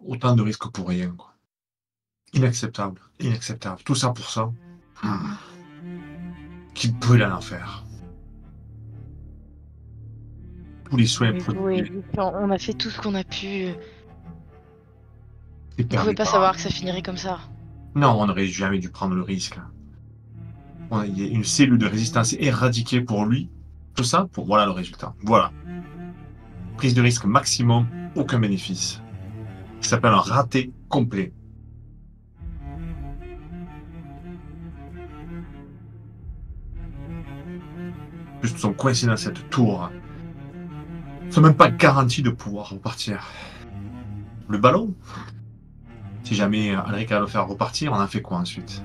autant de risques pour rien, quoi. Inacceptable, inacceptable. Tout ça pour ça. Mmh. Qui brûle à l'enfer. Tous les soins Mais vous, prodigués Eric, on a fait tout ce qu'on a pu. et On pouvait perdus pas par savoir que ça finirait comme ça. non, on n'aurait jamais dû prendre le risque. Il y a une cellule de résistance éradiquée pour lui. Tout ça pour voilà le résultat. Voilà. Prise de risque maximum, aucun bénéfice. Ça s'appelle un raté complet. Plus ils sont coincés dans cette tour. Ils sont même pas garantis de pouvoir repartir. Le ballon, si jamais Alric a le faire repartir, on en fait quoi ensuite?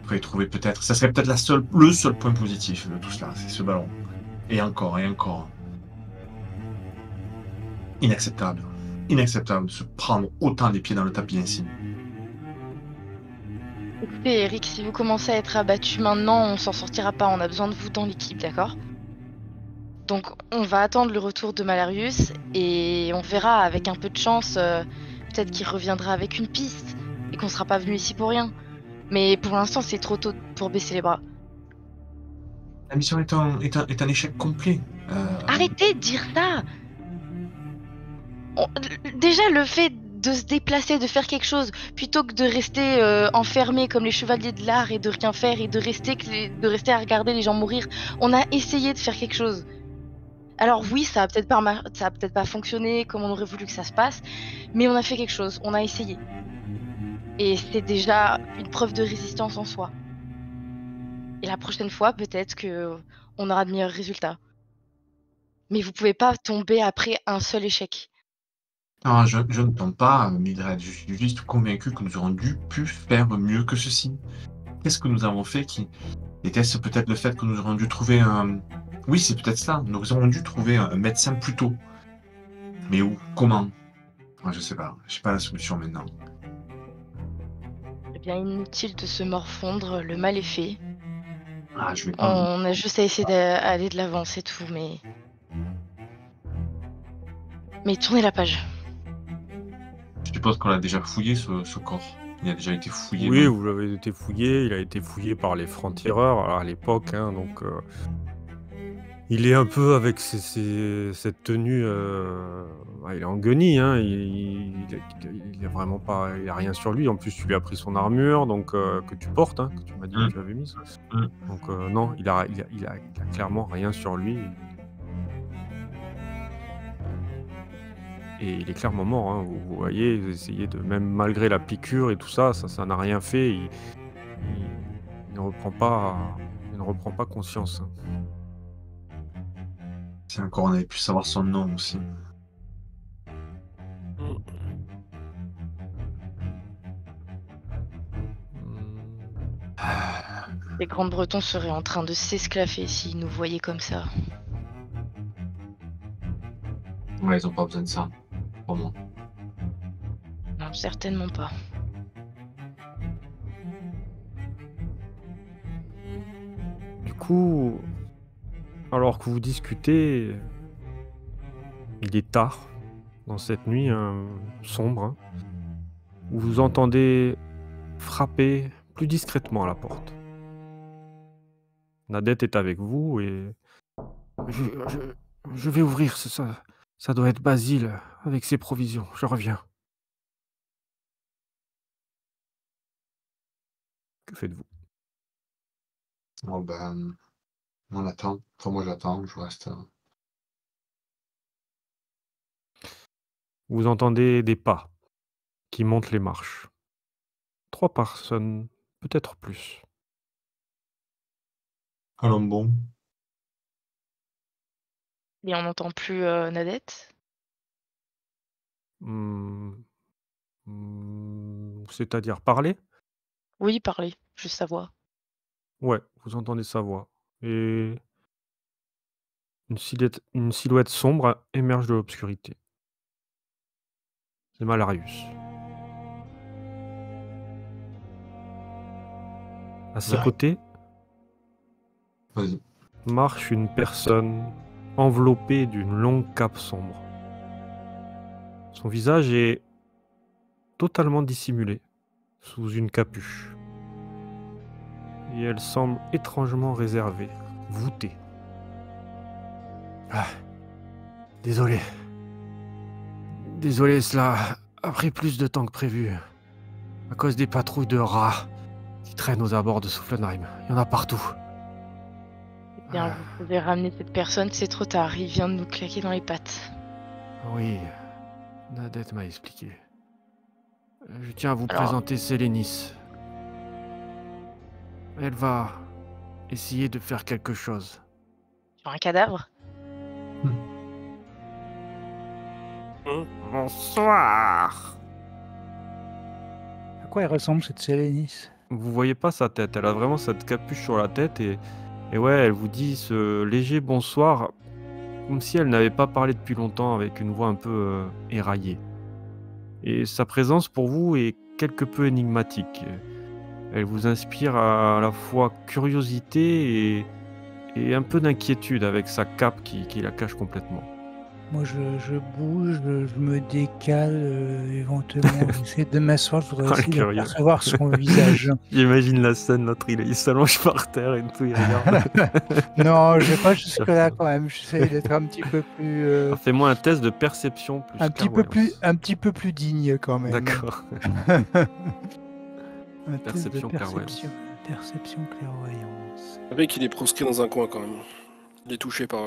On pourrait trouver peut-être. Ça serait peut-être le seul point positif de tout cela, c'est ce ballon. Et encore, et encore. Inacceptable. Inacceptable de se prendre autant les pieds dans le tapis ainsi. Écoutez, Eric, si vous commencez à être abattu maintenant, on s'en sortira pas. On a besoin de vous dans l'équipe, d'accord? Donc, on va attendre le retour de Malarius et on verra, avec un peu de chance, peut-être qu'il reviendra avec une piste et qu'on sera pas venu ici pour rien. Mais pour l'instant, c'est trop tôt pour baisser les bras. La mission est un échec complet. Arrêtez de dire ça! Déjà, le fait de se déplacer, de faire quelque chose, plutôt que de rester enfermé comme les chevaliers de l'art et de rien faire et de rester à regarder les gens mourir, on a essayé de faire quelque chose. Alors oui, ça a peut-être pas fonctionné comme on aurait voulu que ça se passe, mais on a fait quelque chose, on a essayé. Et c'est déjà une preuve de résistance en soi. Et la prochaine fois, peut-être que on aura de meilleurs résultats. Mais vous pouvez pas tomber après un seul échec. non, je ne tombe pas, Mildred. Je suis juste convaincu que nous aurions pu faire mieux que ceci. Qu'est-ce que nous avons fait qui était-ce peut-être le fait que nous aurions dû trouver un... Oui, c'est peut-être ça. Nous aurions dû trouver un médecin plus tôt. Mais où? Comment? Ah, je sais pas. Je sais pas la solution maintenant. Eh bien, inutile de se morfondre, le mal est fait. Ah, je vais pas... On a juste à essayer d'aller de l'avant, c'est tout, mais tournez la page. Je suppose qu'on a déjà fouillé ce corps. Il a déjà été fouillé, Oui, non? vous l'avez été fouillé, il a été fouillé par les francs-tireurs à l'époque, hein, donc il est un peu avec cette tenue, il est en guenille, hein, il a vraiment pas, il a rien sur lui. En plus, tu lui as pris son armure, donc que tu portes, hein, que tu m'as dit que Mmh, tu avais mise. mmh. Donc non, il a clairement rien sur lui. Et il est clairement mort, hein. Vous voyez, vous essayez de, même malgré la piqûre et tout ça, ça n'a rien fait. Il ne reprend pas conscience, hein. Si encore on avait pu savoir son nom aussi. Mmh. Ah, Les Grands Bretons seraient en train de s'esclaffer s'ils nous voyaient comme ça. ouais, ils ont pas besoin de ça. Pour moi. Non, certainement pas. Du coup, alors que vous discutez, il est tard dans cette nuit sombre, hein, où vous entendez frapper plus discrètement à la porte. Nadette est avec vous et Je, je- je vais ouvrir, ça doit être Basile avec ses provisions. Je reviens. Que faites-vous? Oh ben, on attend. Enfin, moi j'attends, je reste. Vous entendez des pas qui montent les marches. 3 personnes, peut-être plus. Colombo. Et on n'entend plus Nadette. Hmm, c'est-à-dire parler? Oui, parler, juste sa voix. Ouais, vous entendez sa voix. Et une silhouette sombre émerge de l'obscurité. C'est Malarius. À ses Ouais, côtés vas-y. marche une personne enveloppée d'une longue cape sombre. Son visage est totalement dissimulée, sous une capuche. Et elle semble étrangement réservée, voûtée. Ah, désolé. Désolé, cela a pris plus de temps que prévu. À cause des patrouilles de rats qui traînent aux abords de Soufflenheim. Il y en a partout. Eh bien, vous pouvez ramener cette personne, c'est trop tard. Il vient de nous claquer dans les pattes. Oui, Nadette m'a expliqué. Je tiens à vous Alors, présenter Sélénis. Elle va essayer de faire quelque chose. sur un cadavre? Bonsoir. À quoi elle ressemble cette Sélénis? Vous voyez pas sa tête, elle a vraiment cette capuche sur la tête et ouais, elle vous dit ce léger bonsoir, comme si elle n'avait pas parlé depuis longtemps avec une voix un peu éraillée. Et sa présence pour vous est quelque peu énigmatique. Elle vous inspire à la fois curiosité et un peu d'inquiétude avec sa cape qui la cache complètement. Moi, je bouge, je me décale, éventuellement, j'essaie de m'asseoir, je voudrais Ah, essayer curieux. d'apercevoir son visage. J'imagine la scène, l'autre il s'allonge par terre et tout, il regarde. Non, je vais pas jusque-là quand même, j'essaie d'être un petit peu plus... Alors, fais-moi un test de perception plus un petit peu plus digne quand même. D'accord. Un test Perception, de clairvoyance. perception, clairvoyance. Le mec, il est proscrit dans un coin quand même. Il est touché par.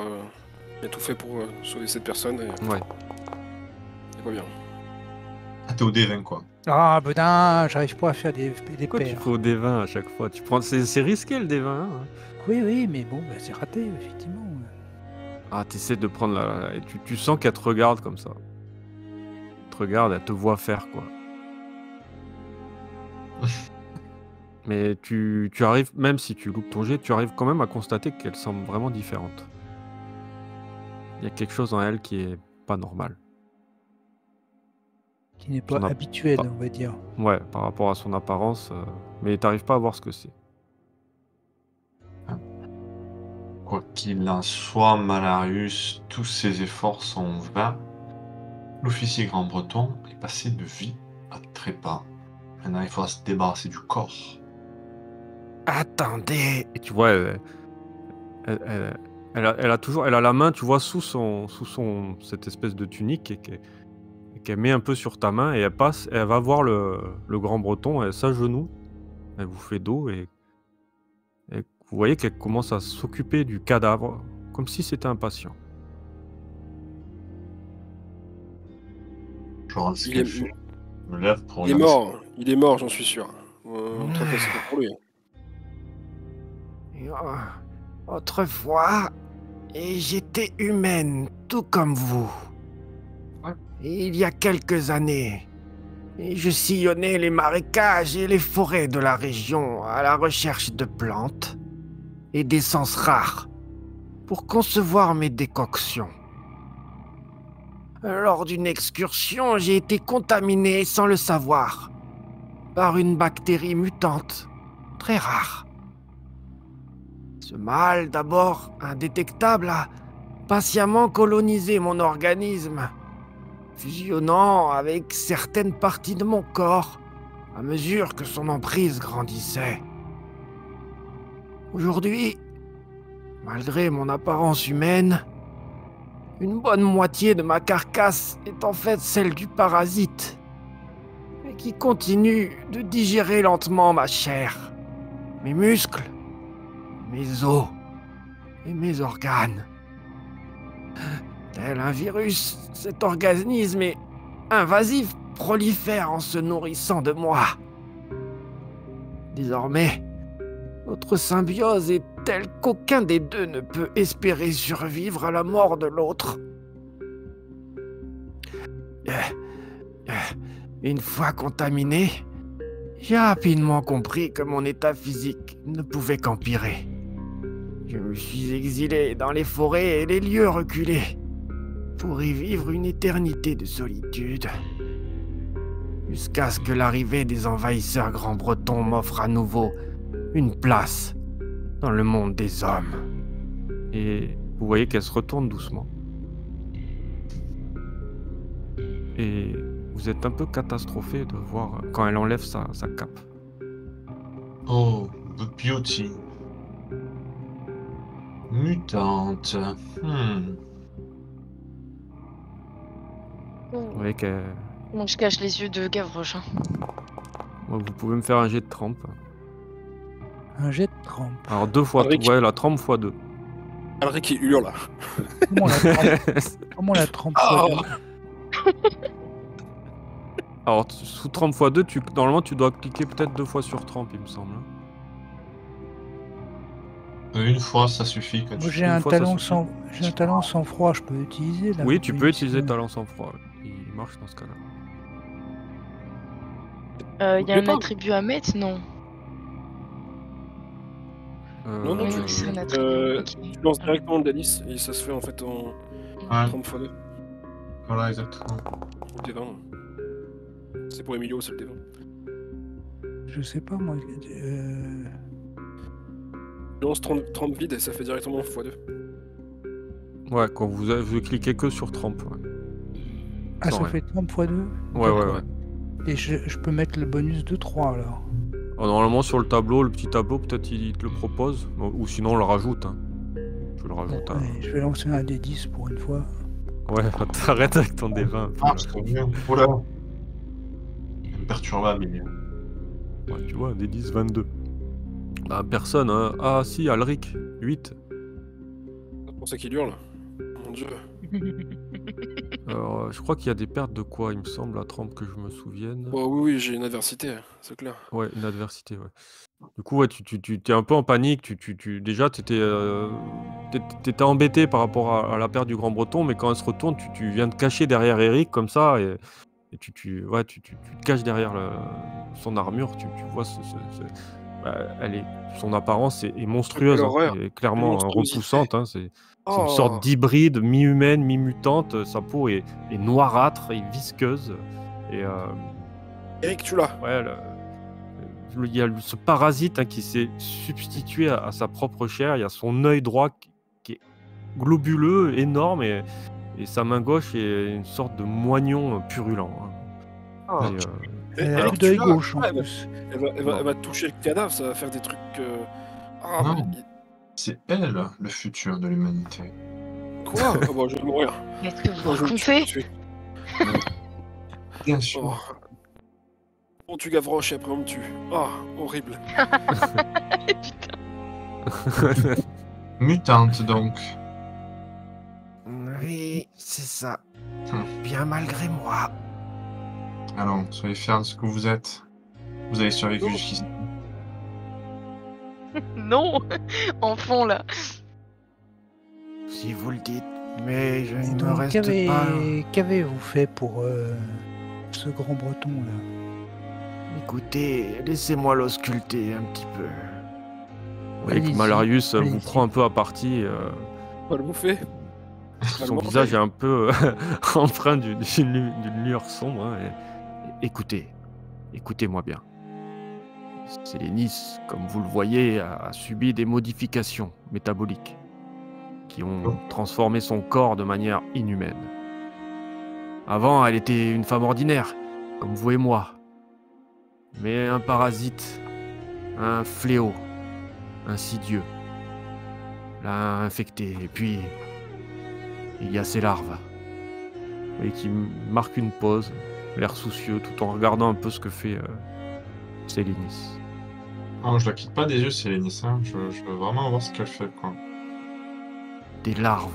Il a tout fait pour sauver cette personne et Ouais. c'est pas bien. Ah, t'es au D20, quoi. Ah, putain, j'arrive pas à faire des Pourquoi tu paires. fais au D20 à chaque fois? C'est risqué le D20. Hein. Oui, mais bon, bah, c'est raté, effectivement. Ah, t'essaies de prendre et tu sens qu'elle te regarde comme ça. Elle te regarde, elle te voit faire quoi. Mais tu arrives, même si tu loupes ton jet, tu arrives quand même à constater qu'elle semble vraiment différente. Il y a quelque chose en elle qui est pas normal. Qui n'est pas On a habituel, pas- on va dire. Ouais, par rapport à son apparence, mais t'arrives pas à voir ce que c'est. Quoi qu'il en soit, Malarius, tous ses efforts sont vains. L'officier grand-breton est passé de vie à trépas. Maintenant, il faudra se débarrasser du corps. Attendez! Et tu vois, elle a la main, tu vois, sous cette espèce de tunique et qu'elle met un peu sur ta main et elle va voir le grand breton, elle s'agenouille, elle vous fait dos et vous voyez qu'elle commence à s'occuper du cadavre comme si c'était un patient. Je rends ce Il qu'elle est- fait. Je me lève pour Il est regarder mort, il est mort, j'en suis sûr. En tout cas, c'est pas pour lui. Autrefois, j'étais humaine, tout comme vous. Et il y a quelques années, je sillonnais les marécages et les forêts de la région à la recherche de plantes et d'essences rares pour concevoir mes décoctions. Lors d'une excursion, j'ai été contaminé sans le savoir par une bactérie mutante très rare. Ce mal, d'abord indétectable, a patiemment colonisé mon organisme, fusionnant avec certaines parties de mon corps à mesure que son emprise grandissait. Aujourd'hui, malgré mon apparence humaine, une bonne moitié de ma carcasse est en fait celle du parasite, et qui continue de digérer lentement ma chair, mes muscles, mes os et mes organes. Tel un virus, cet organisme est invasif, prolifère en se nourrissant de moi. Désormais, notre symbiose est telle qu'aucun des deux ne peut espérer survivre à la mort de l'autre. Une fois contaminé, j'ai rapidement compris que mon état physique ne pouvait qu'empirer. Je me suis exilé dans les forêts et les lieux reculés pour y vivre une éternité de solitude. Jusqu'à ce que l'arrivée des envahisseurs grands-bretons m'offre à nouveau une place dans le monde des hommes. Et vous voyez qu'elle se retourne doucement. Et vous êtes un peu catastrophé de voir quand elle enlève sa cape. Oh, the beauty. Mutante. Vous voyez qu'elle... Moi, je cache les yeux de Gavroche. Hein. Vous pouvez me faire un jet de trempe. Un jet de trempe. Alors 2 fois... Alric. Ouais, la trempe x 2. Alric qui hurle. Comment la trempe Ah. Alors, sous trempe x 2, normalement, tu dois cliquer peut-être 2 fois sur trempe, il me semble. Une fois, ça suffit. Quand Moi, tu... j'ai Une un fois, ça talent suffit. sans froid, je peux utiliser là. Oui, tu peux utiliser talent sans froid. Il marche dans ce cas-là. Il y a un attribut à mettre, non? Non, Oui, tu, c'est un attribut. Ok. tu lances directement le Denis et ça se fait en fait en Ouais, 30 x 2. voilà, exactement. Le D20. C'est pour Emilio, c'est le D20. Je sais pas moi. Tu lances 30 vides et ça fait directement x2. Ouais, quand vous cliquez que sur trempe. Ouais, Ah, Sans ça rien. fait 30 x 2. ouais. Et je peux mettre le bonus de 3 alors. Normalement, sur le tableau, le petit tableau, peut-être il te le propose. Ou sinon, on le rajoute. Hein. Je le rajoute. Allez, je vais lancer un D10 pour une fois. Ouais, t'arrêtes avec ton D20. Ah, c'est bien. Oula. Imperturbable, il est. Ouais, tu vois, des 10, 22. Ah, personne, hein. Ah, si, Alric, 8. C'est pour ça qu'il hurle. Mon dieu. Alors, je crois qu'il y a des pertes de quoi, il me semble, à trempe que je me souvienne. Oh, oui, j'ai une adversité, c'est clair. Ouais, une adversité, ouais. Du coup, ouais, tu t'es un peu en panique. Déjà, t'étais embêté par rapport à la perte du Grand Breton, mais quand elle se retourne, tu viens te cacher derrière Eric comme ça, et tu te caches derrière son armure. Tu vois, son apparence est monstrueuse, Quelle hein, horreur. et clairement Monstruosité. repoussante. Hein, c'est une Oh. sorte d'hybride, mi-humaine, mi-mutante. Sa peau est noirâtre et visqueuse. Et Eric, tu l'as. ouais, il y a ce parasite, hein, qui s'est substitué à sa propre chair. Il y a son œil droit qui est globuleux, énorme, et sa main gauche est une sorte de moignon purulent. Hein. Ah. Et, Elle a alors plus que d'œil tu l'as. gauche en Ouais, plus. Elle va toucher le cadavre, ça va faire des trucs. Ah, Non. mais. C'est elle, le futur de l'humanité. Quoi? Ah, bah, je vais mourir. Qu'est-ce que vous Oh, je vais me racontez? tuer. Bien sûr. Oh. On tue Gavroche et après on me tue. Ah, horrible. Mutante, donc. Oui, c'est ça. Hum. Bien malgré moi. Alors, soyez fiers de ce que vous êtes. Vous avez survécu Oh. jusqu'ici. Non, en fond là. Si vous le dites, mais je Et ne me donc, reste pas. qu'avez-vous fait pour ce grand breton là? Écoutez, laissez-moi l'ausculter un petit peu. Vous voyez que Allez-y, Malarius vous allez-y. prend un peu à partie. On va le bouffer. Son manger. visage est un peu empreint d'une lueur sombre. Hein, et écoutez-moi bien. Sélénis, comme vous le voyez, a subi des modifications métaboliques qui ont transformé son corps de manière inhumaine. Avant, elle était une femme ordinaire, comme vous et moi. Mais un parasite, un fléau, insidieux, l'a infectée. Et puis, il y a ses larves. Et qui marque une pause, l'air soucieux, tout en regardant un peu ce que fait Sélénis. Non, je la quitte pas des yeux, Sélénis. Hein. Je veux vraiment voir ce qu'elle fait, quoi. Des larves,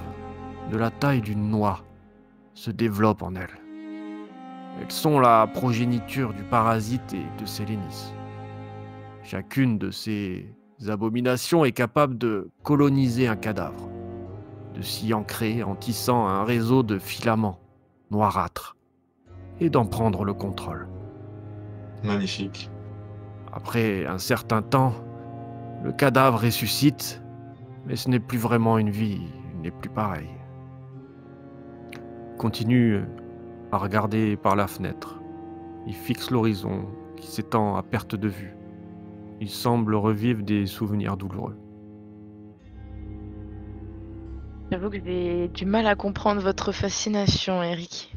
de la taille d'une noix, se développent en elle. Elles sont la progéniture du parasite et de Sélénis. Chacune de ces abominations est capable de coloniser un cadavre, de s'y ancrer en tissant un réseau de filaments noirâtres et d'en prendre le contrôle. Magnifique. Après un certain temps, le cadavre ressuscite, mais ce n'est plus vraiment une vie, il n'est plus pareil. Il continue à regarder par la fenêtre. Il fixe l'horizon qui s'étend à perte de vue. Il semble revivre des souvenirs douloureux. J'avoue que j'ai du mal à comprendre votre fascination, Eric.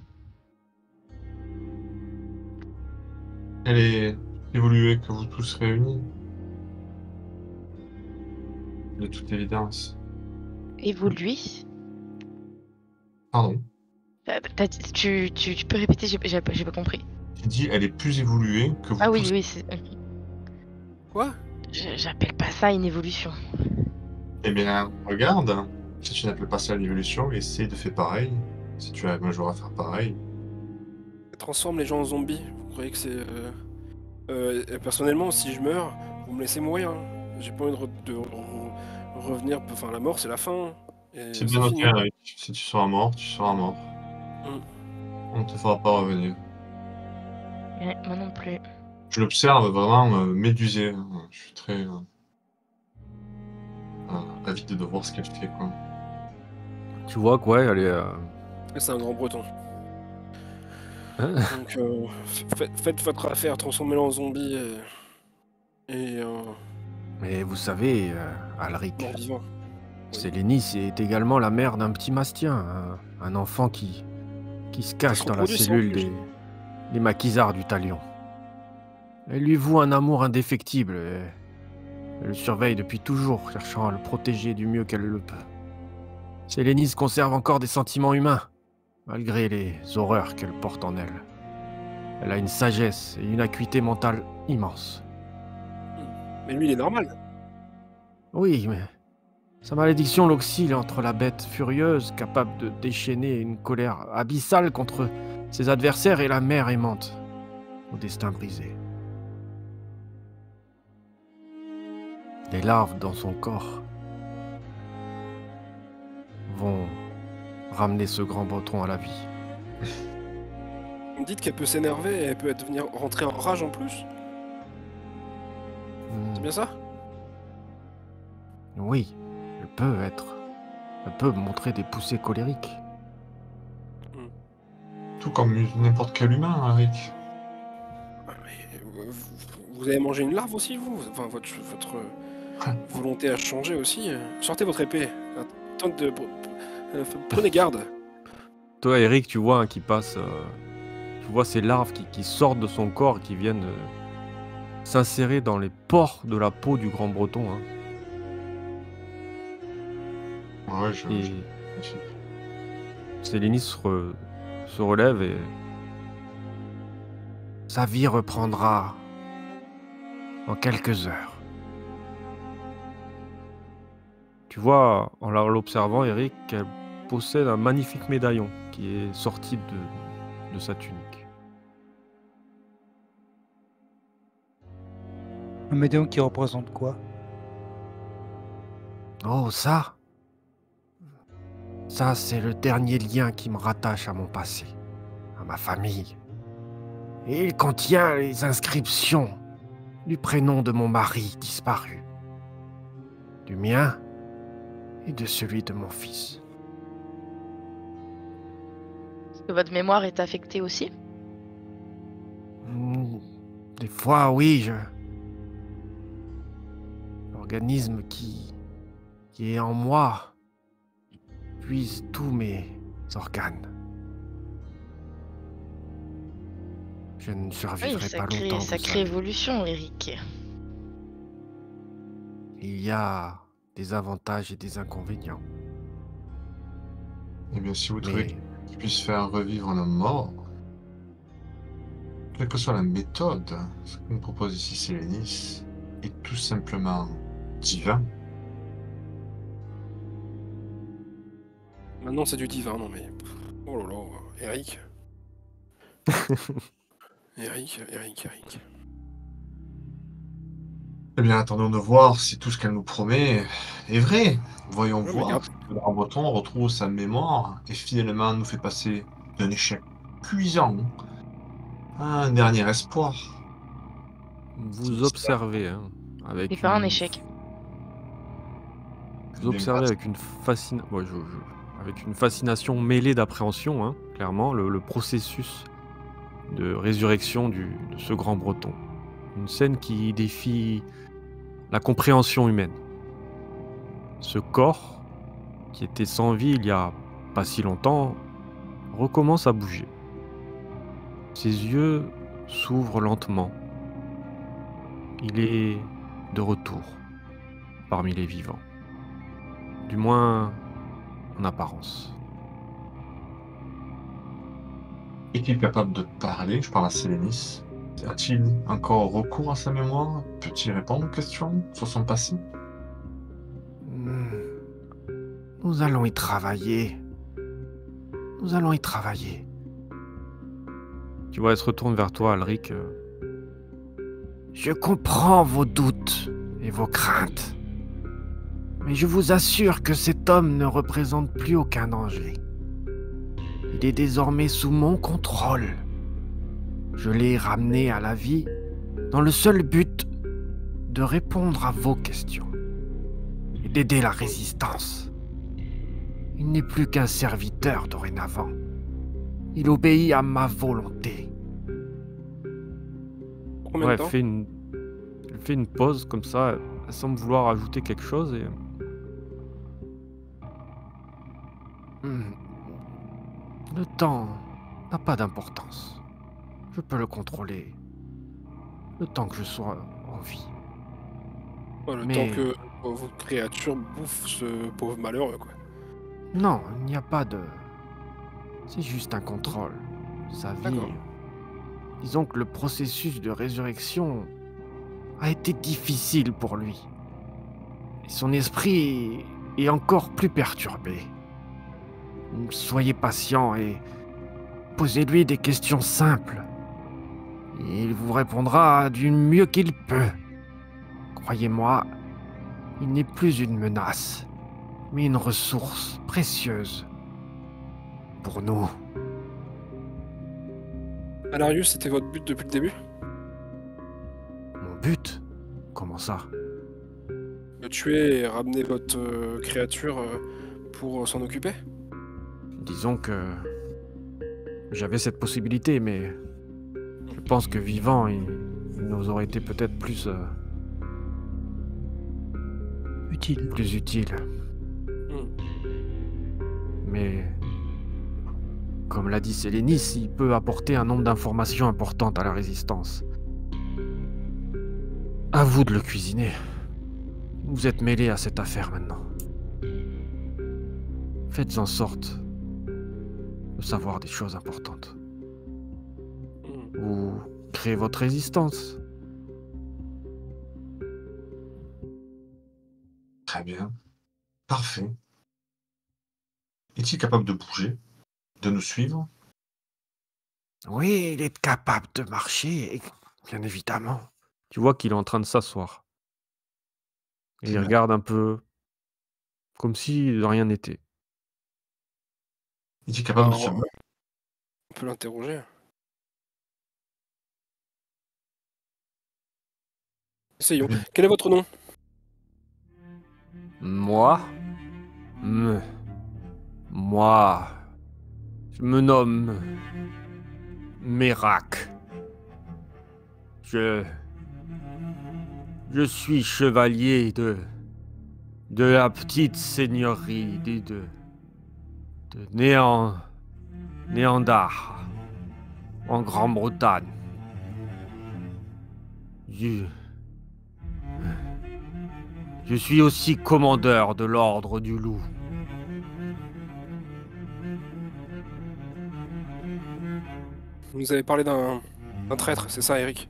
Elle est évoluée que vous tous réunis. De toute évidence. Évolué. Pardon. Tu peux répéter, j'ai pas compris. J'ai dit, elle est plus évoluée que vous Ah oui, tous. oui, c'est. Quoi? J'appelle pas ça une évolution. Eh bien, regarde. Si tu n'appelles pas ça l'évolution, essaye de faire pareil. Si tu arrives un jour à faire pareil. Elle transforme les gens en zombies. Vous croyez que c'est... personnellement, si je meurs, vous me laissez mourir. Hein. J'ai pas envie de revenir... Enfin, la mort, c'est la fin. Et C'est bien ok, fini. Eric. Si tu seras mort, tu seras mort. On ne te fera pas revenir. Ouais, moi non plus. Je l'observe vraiment médusé. Je suis très avide de voir ce qu'elle fait, quoi. Tu vois quoi, elle est. C'est un grand breton. Hein Donc, faites votre affaire, transformez-le en zombie et Mais vous savez, Alric, mort-vivant. Sélénis est également la mère d'un petit mastien, un enfant qui se cache se dans la reproduit sans cellule plus. des maquisards du talion. Elle lui voue un amour indéfectible. Elle le surveille depuis toujours, cherchant à le protéger du mieux qu'elle le peut. Sélénis conserve encore des sentiments humains, malgré les horreurs qu'elle porte en elle. Elle a une sagesse et une acuité mentale immenses. Mais lui, il est normal. Oui, mais sa malédiction l'oscille entre la bête furieuse, capable de déchaîner une colère abyssale contre ses adversaires, et la mère aimante, au destin brisé. Les larves dans son corps vont ramener ce grand breton à la vie. Vous me dites qu'elle peut s'énerver et elle peut venir rentrer en rage en plus? C'est bien ça? Oui, elle peut montrer des poussées colériques. Tout comme n'importe quel humain, Eric. Mais vous avez mangé une larve aussi, vous? Enfin, votre volonté a changé aussi. Sortez votre épée. Prenez garde. Toi, Eric, tu vois qui passe... tu vois ces larves qui sortent de son corps, qui viennent s'insérer dans les pores de la peau du grand breton. Hein. Ouais, Et Sélénis se relève et... Sa vie reprendra en quelques heures. Tu vois, en l'observant, Eric, qu'elle possède un magnifique médaillon qui est sorti de sa tunique. Un médaillon qui représente quoi? Oh, ça, c'est le dernier lien qui me rattache à mon passé, à ma famille. Et il contient les inscriptions du prénom de mon mari disparu, du mien et de celui de mon fils. Est-ce que votre mémoire est affectée aussi? Des fois, oui, l'organisme qui est en moi puise tous mes organes. Je ne survivrai pas longtemps. Sacrée évolution, Eric. Il y a des avantages et des inconvénients. Eh bien, si vous trouvez qu'il puisse faire revivre un homme mort, quelle que soit la méthode, ce qu'on propose ici, Sélénis, est tout simplement divin. Maintenant, c'est du divin, non mais... Oh là là, Eric. Eric. Eh bien, attendons de voir si tout ce qu'elle nous promet est vrai. Voyons Ouais, mais voir regarde. si le grand breton retrouve sa mémoire et finalement nous fait passer d'un échec cuisant à un dernier espoir. Vous observez, hein, avec C'est pas un échec. Vous observez avec une avec une fascination mêlée d'appréhension, hein, clairement, le processus de résurrection de ce grand breton. Une scène qui défie la compréhension humaine. Ce corps, qui était sans vie il y a pas si longtemps, recommence à bouger. Ses yeux s'ouvre lentement. Il est de retour parmi les vivants. Du moins, en apparence. Est-il capable de parler? Je parle à Sélénis. A-t-il encore recours à sa mémoire? Peut-il répondre aux questions sur son passé? Hmm. Nous allons y travailler. Nous allons y travailler. Tu vois, elle se retourne vers toi, Alric. Je comprends vos doutes et vos craintes. Mais je vous assure que cet homme ne représente plus aucun danger. Il est désormais sous mon contrôle. Je l'ai ramené à la vie dans le seul but de répondre à vos questions et d'aider la résistance. Il n'est plus qu'un serviteur dorénavant. Il obéit à ma volonté. Combien de temps? Elle fait une pause comme ça, elle semble vouloir ajouter quelque chose et... Le temps n'a pas d'importance. Je peux le contrôler. Le temps que je sois en vie. Ouais, le Mais- temps que votre créature bouffe ce pauvre malheureux, quoi. Non, il n'y a pas de... C'est juste un contrôle. Sa vie... D'accord. Disons que le processus de résurrection a été difficile pour lui. Et son esprit est encore plus perturbé. Soyez patient et posez-lui des questions simples. Il vous répondra du mieux qu'il peut. Croyez-moi, il n'est plus une menace, mais une ressource précieuse pour nous. Alarius, c'était votre but depuis le début? Mon but? Comment ça? De tuer et ramener votre créature pour s'en occuper? Disons que j'avais cette possibilité, mais je pense que vivant, il nous aurait été peut-être plus Utile. utile. Mais comme l'a dit Sélénis, il peut apporter un nombre d'informations importantes à la résistance. À vous de le cuisiner. Vous êtes mêlés à cette affaire maintenant. Faites en sorte de savoir des choses importantes. Ou créez votre résistance. Très bien. Parfait. Est-il capable de bouger? De nous suivre? Oui, il est capable de marcher, bien évidemment. Tu vois qu'il est en train de s'asseoir. Et il Bien. regarde un peu comme si de rien n'était. Est-il capable de Alors, se... on peut l'interroger. Essayons. Oui. Quel est votre nom? Moi? Moi, je me nomme Mérac. Je suis chevalier de la petite seigneurie de Néandar, en Grande-Bretagne. Je suis aussi commandeur de l'Ordre du Loup. Vous nous avez parlé d'un traître, c'est ça, Eric?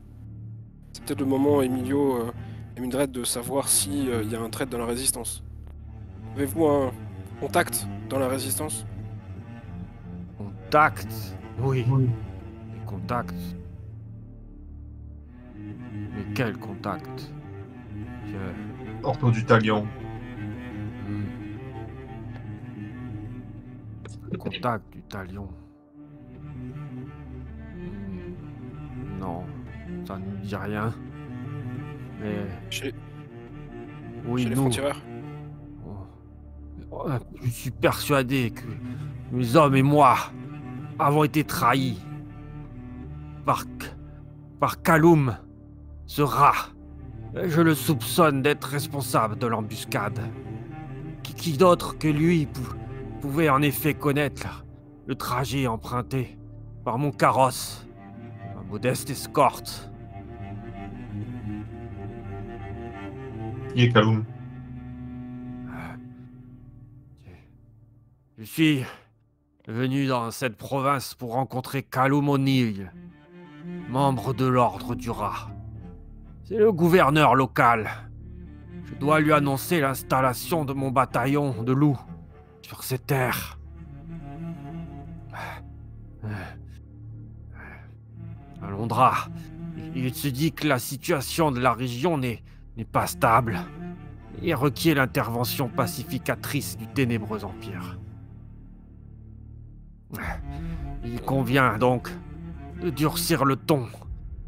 C'est peut-être le moment, Emilio et Mildred, de savoir s'il y a un traître dans la résistance. Avez-vous un contact dans la résistance? Contact? Oui. Des contacts. Mais quel contact? Orto du Talion. Contact du talion. Non, ça ne me dit rien. Mais Chez oui, les nous, francs-tireurs? je suis persuadé que mes hommes et moi avons été trahis par Kaloum, ce rat. Je le soupçonne d'être responsable de l'embuscade. Qui d'autre que lui pouvait en effet connaître le trajet emprunté par mon carrosse, modeste escorte. Qui est Kaloum? Je suis venu dans cette province pour rencontrer Kaloum O'Neill, membre de l'Ordre du Rat. C'est le gouverneur local. Je dois lui annoncer l'installation de mon bataillon de loups sur ces terres. À Londra, il se dit que la situation de la région n'est pas stable et requiert l'intervention pacificatrice du ténébreux empire. Il convient donc de durcir le ton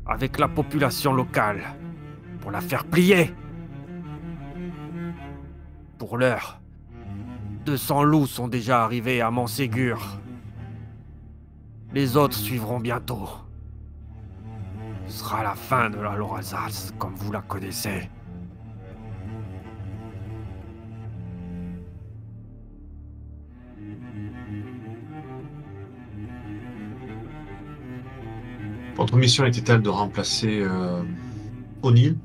avec la population locale pour la faire plier. Pour l'heure, 200 loups sont déjà arrivés à Montségur. Les autres suivront bientôt. Ce sera la fin de la Loralzas, comme vous la connaissez. Votre mission était-elle de remplacer O'Neill?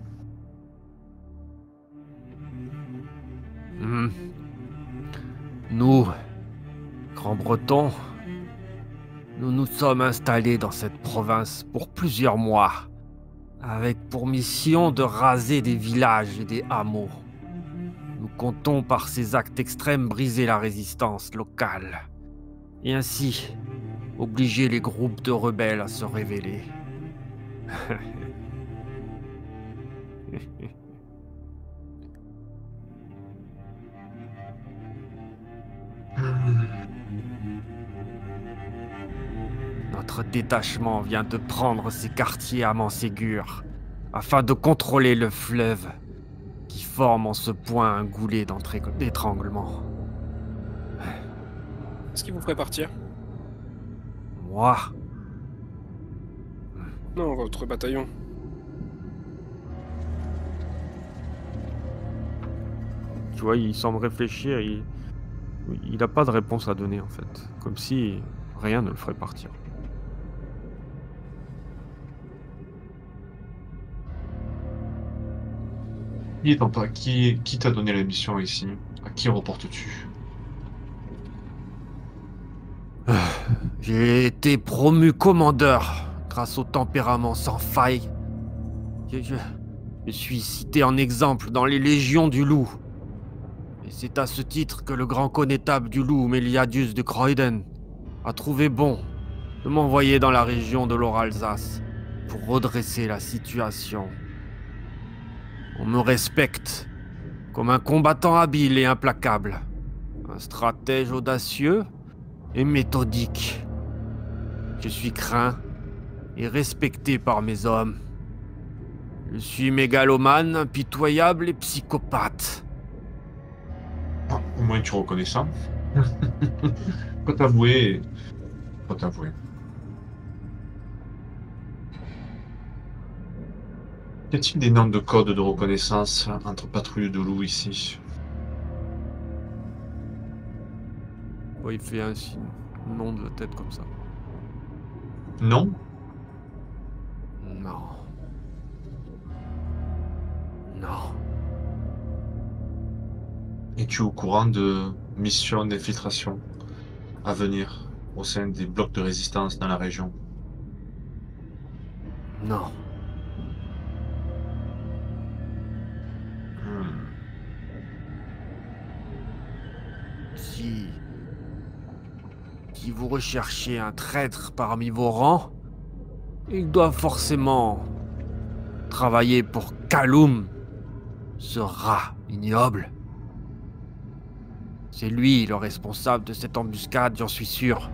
Nous, Grands-Bretons, nous nous sommes installés dans cette province pour plusieurs mois, avec pour mission de raser des villages et des hameaux. Nous comptons par ces actes extrêmes briser la résistance locale, et ainsi obliger les groupes de rebelles à se révéler. Notre détachement vient de prendre ces quartiers à Montségur afin de contrôler le fleuve qui forme en ce point un goulet d'étranglement. Est-ce qu'il vous ferait partir? Moi? Non, votre bataillon. Tu vois, il semble réfléchir, il n'a pas de réponse à donner en fait. Comme si rien ne le ferait partir. Qui t'a donné la mission ici? À qui reportes-tu? J'ai été promu commandeur grâce au tempérament sans faille. Je suis cité en exemple dans les légions du loup. Et c'est à ce titre que le grand connétable du loup, Méliadius de Croyden, a trouvé bon de m'envoyer dans la région de l'Oralzas pour redresser la situation. On me respecte comme un combattant habile et implacable, un stratège audacieux et méthodique. Je suis craint et respecté par mes hommes. Je suis mégalomane, impitoyable et psychopathe. Ah, au moins tu reconnais ça. Faut t'avouer. Faut t'avouer. Y a-t-il des normes de code de reconnaissance entre patrouilles de loups ici? Ouais, il fait un signe, nom de tête comme ça. Non? Non. Non. Es-tu au courant de missions d'infiltration à venir au sein des blocs de résistance dans la région? Non. Si vous recherchez un traître parmi vos rangs, il doit forcément travailler pour Kaloum, ce rat ignoble. C'est lui le responsable de cette embuscade, j'en suis sûr.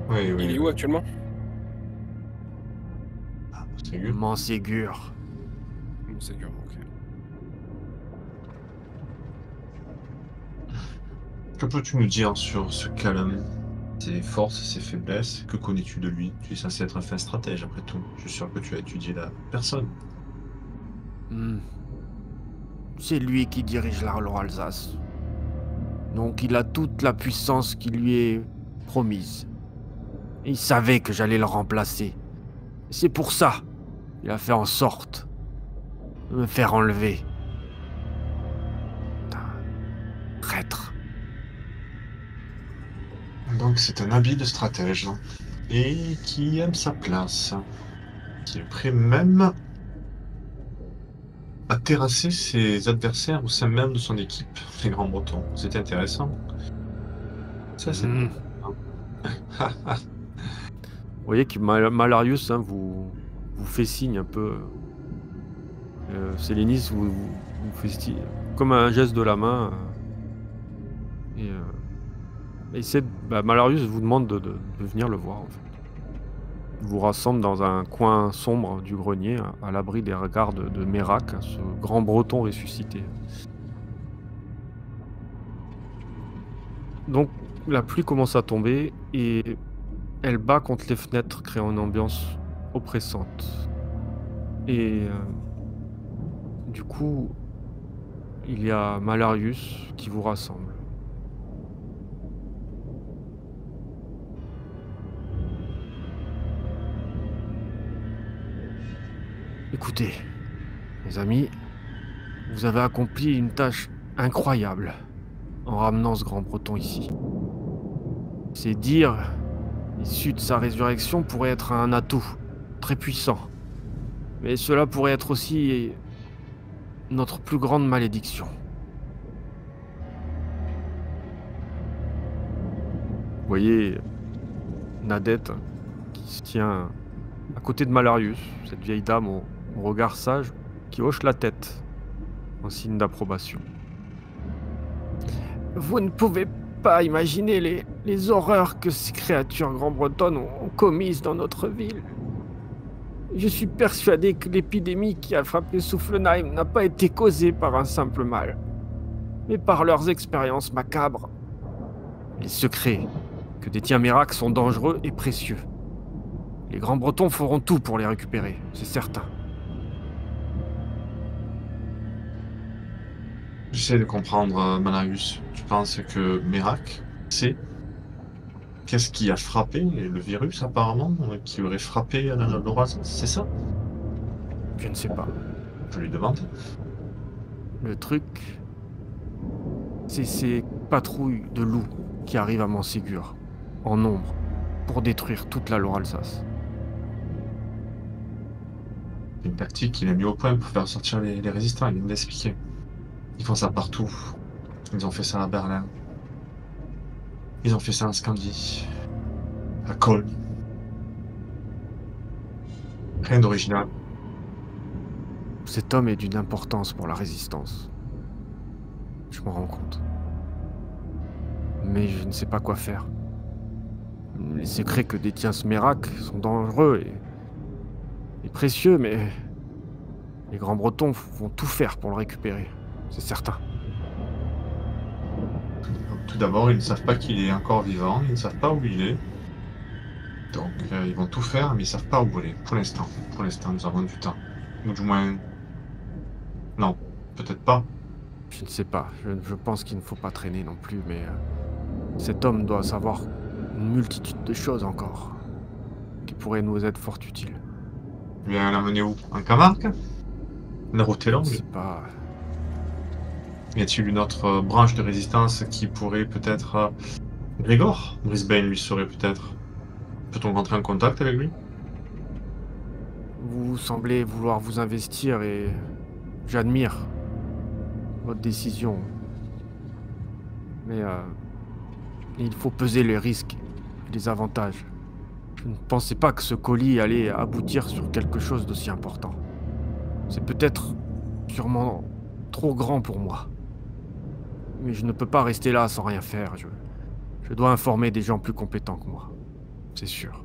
Oui, Il est où actuellement? Ah, Montségur. Montségur. Montségur, ok. Que peux-tu nous dire sur ce Kaloum? Ses forces, ses faiblesses, que connais-tu de lui? Tu es censé être un fin stratège après tout. Je suis sûr que tu as étudié la personne. C'est lui qui dirige la Loralzas. Donc il a toute la puissance qui lui est promise. Et il savait que j'allais le remplacer. Et c'est pour ça qu'il a fait en sorte de me faire enlever. Putain, traître. Donc c'est un habile stratège. Et qui aime sa place. Qui est prêt même à terrasser ses adversaires au sein même de son équipe, les Grands Bretons. C'est intéressant. Ça, c'est... Vous voyez que Malarius vous fait signe un peu. Sélénis vous fait comme un geste de la main. Malarius vous demande de venir le voir en fait. Il vous rassemble dans un coin sombre du grenier, à l'abri des regards de Mérac, ce grand breton ressuscité. Donc la pluie commence à tomber et elle bat contre les fenêtres, créant une ambiance oppressante. Et du coup, il y a Malarius qui vous rassemble. Écoutez, mes amis, vous avez accompli une tâche incroyable en ramenant ce grand breton ici. C'est dire, l'issue de sa résurrection pourrait être un atout très puissant. Mais cela pourrait être aussi notre plus grande malédiction. Vous voyez Nadette qui se tient à côté de Malarius, cette vieille dame au regard sage, qui hoche la tête en signe d'approbation. Vous ne pouvez pas imaginer les horreurs que ces créatures grand-bretonnes ont commises dans notre ville. Je suis persuadé que l'épidémie qui a frappé Soufflenheim n'a pas été causée par un simple mal, mais par leurs expériences macabres. Les secrets que détient Mérac sont dangereux et précieux. Les Grands-Bretons feront tout pour les récupérer, c'est certain. J'essaie de comprendre, Malarius. Tu penses que Mérac sait qu'est-ce qui a frappé le virus, apparemment, qui aurait frappé l'Orazos, c'est ça? Je ne sais pas. Je lui demande. Le truc, c'est ces patrouilles de loups qui arrivent à Montségur, en nombre, pour détruire toute la Loire-Alsace. Une tactique qu'il a mis au point pour faire sortir les résistants, il vient d'expliquer. Ils font ça partout. Ils ont fait ça à Berlin. Ils ont fait ça en Scandie. À Cologne. Rien d'original. Cet homme est d'une importance pour la résistance. Je m'en rends compte. Mais je ne sais pas quoi faire. Les secrets que détient ce Mérac sont dangereux et précieux, mais les Grands-Bretons vont tout faire pour le récupérer, c'est certain. Tout d'abord, ils ne savent pas qu'il est encore vivant, ils ne savent pas où il est. Donc, ils vont tout faire, mais ils ne savent pas où il est, pour l'instant. Pour l'instant, nous avons du temps. Ou du moins... Non, peut-être pas. Je ne sais pas, je pense qu'il ne faut pas traîner non plus, mais cet homme doit savoir une multitude de choses encore, qui pourraient nous être fort utiles. Bien l'amener où? En Camargue? La route est longue. Je ne sais pas. Y a-t-il une autre branche de résistance qui pourrait peut-être... Grégor? Brisbane lui saurait peut-être. Peut-on rentrer en contact avec lui? Vous semblez vouloir vous investir et j'admire votre décision. Mais il faut peser les risques et les avantages. Je ne pensais pas que ce colis allait aboutir sur quelque chose d'aussi important. C'est peut-être sûrement trop grand pour moi. Mais je ne peux pas rester là sans rien faire. Je dois informer des gens plus compétents que moi. C'est sûr.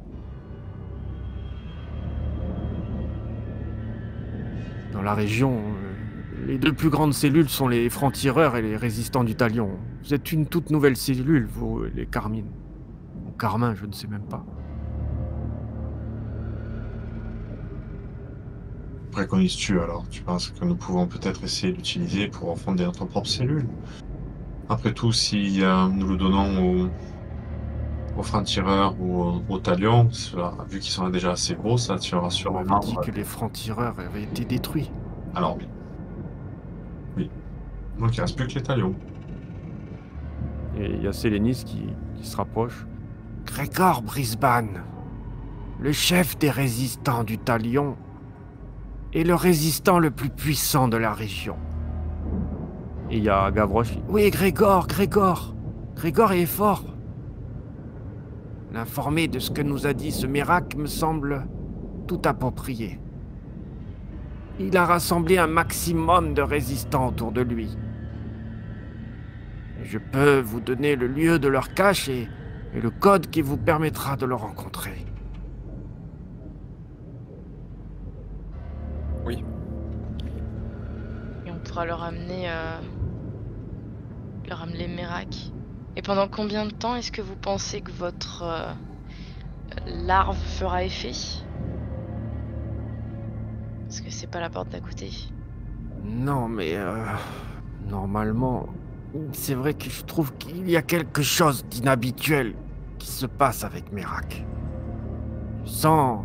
Dans la région, les deux plus grandes cellules sont les francs-tireurs et les résistants du talion. Vous êtes une toute nouvelle cellule, vous, les Carmines. Ou Carmin, je ne sais même pas. Préconises-tu alors? Tu penses que nous pouvons peut-être essayer d'utiliser pour fonder notre propre cellule? Après tout, si nous le donnons aux francs-tireurs ou aux talions, vu qu'ils sont déjà assez gros, ça tuera On sûrement. m'avait dit que les francs-tireurs avaient été détruits. Alors oui. Oui. Donc il reste plus que les talions. Et il y a Sélénis qui se rapproche. Grégor Brisbane, le chef des résistants du Talion, est le résistant le plus puissant de la région. Et il y a Gavroche. Oui, Grégor est fort. L'informer de ce que nous a dit ce Mérac me semble tout approprié. Il a rassemblé un maximum de résistants autour de lui. Je peux vous donner le lieu de leur cache et le code qui vous permettra de le rencontrer. Oui. Et on pourra leur amener Mérac. Et pendant combien de temps est-ce que vous pensez que votre larve fera effet? Parce que c'est pas la porte d'à côté. Non, mais normalement, c'est vrai que je trouve qu'il y a quelque chose d'inhabituel qui se passe avec Mérac. Je sens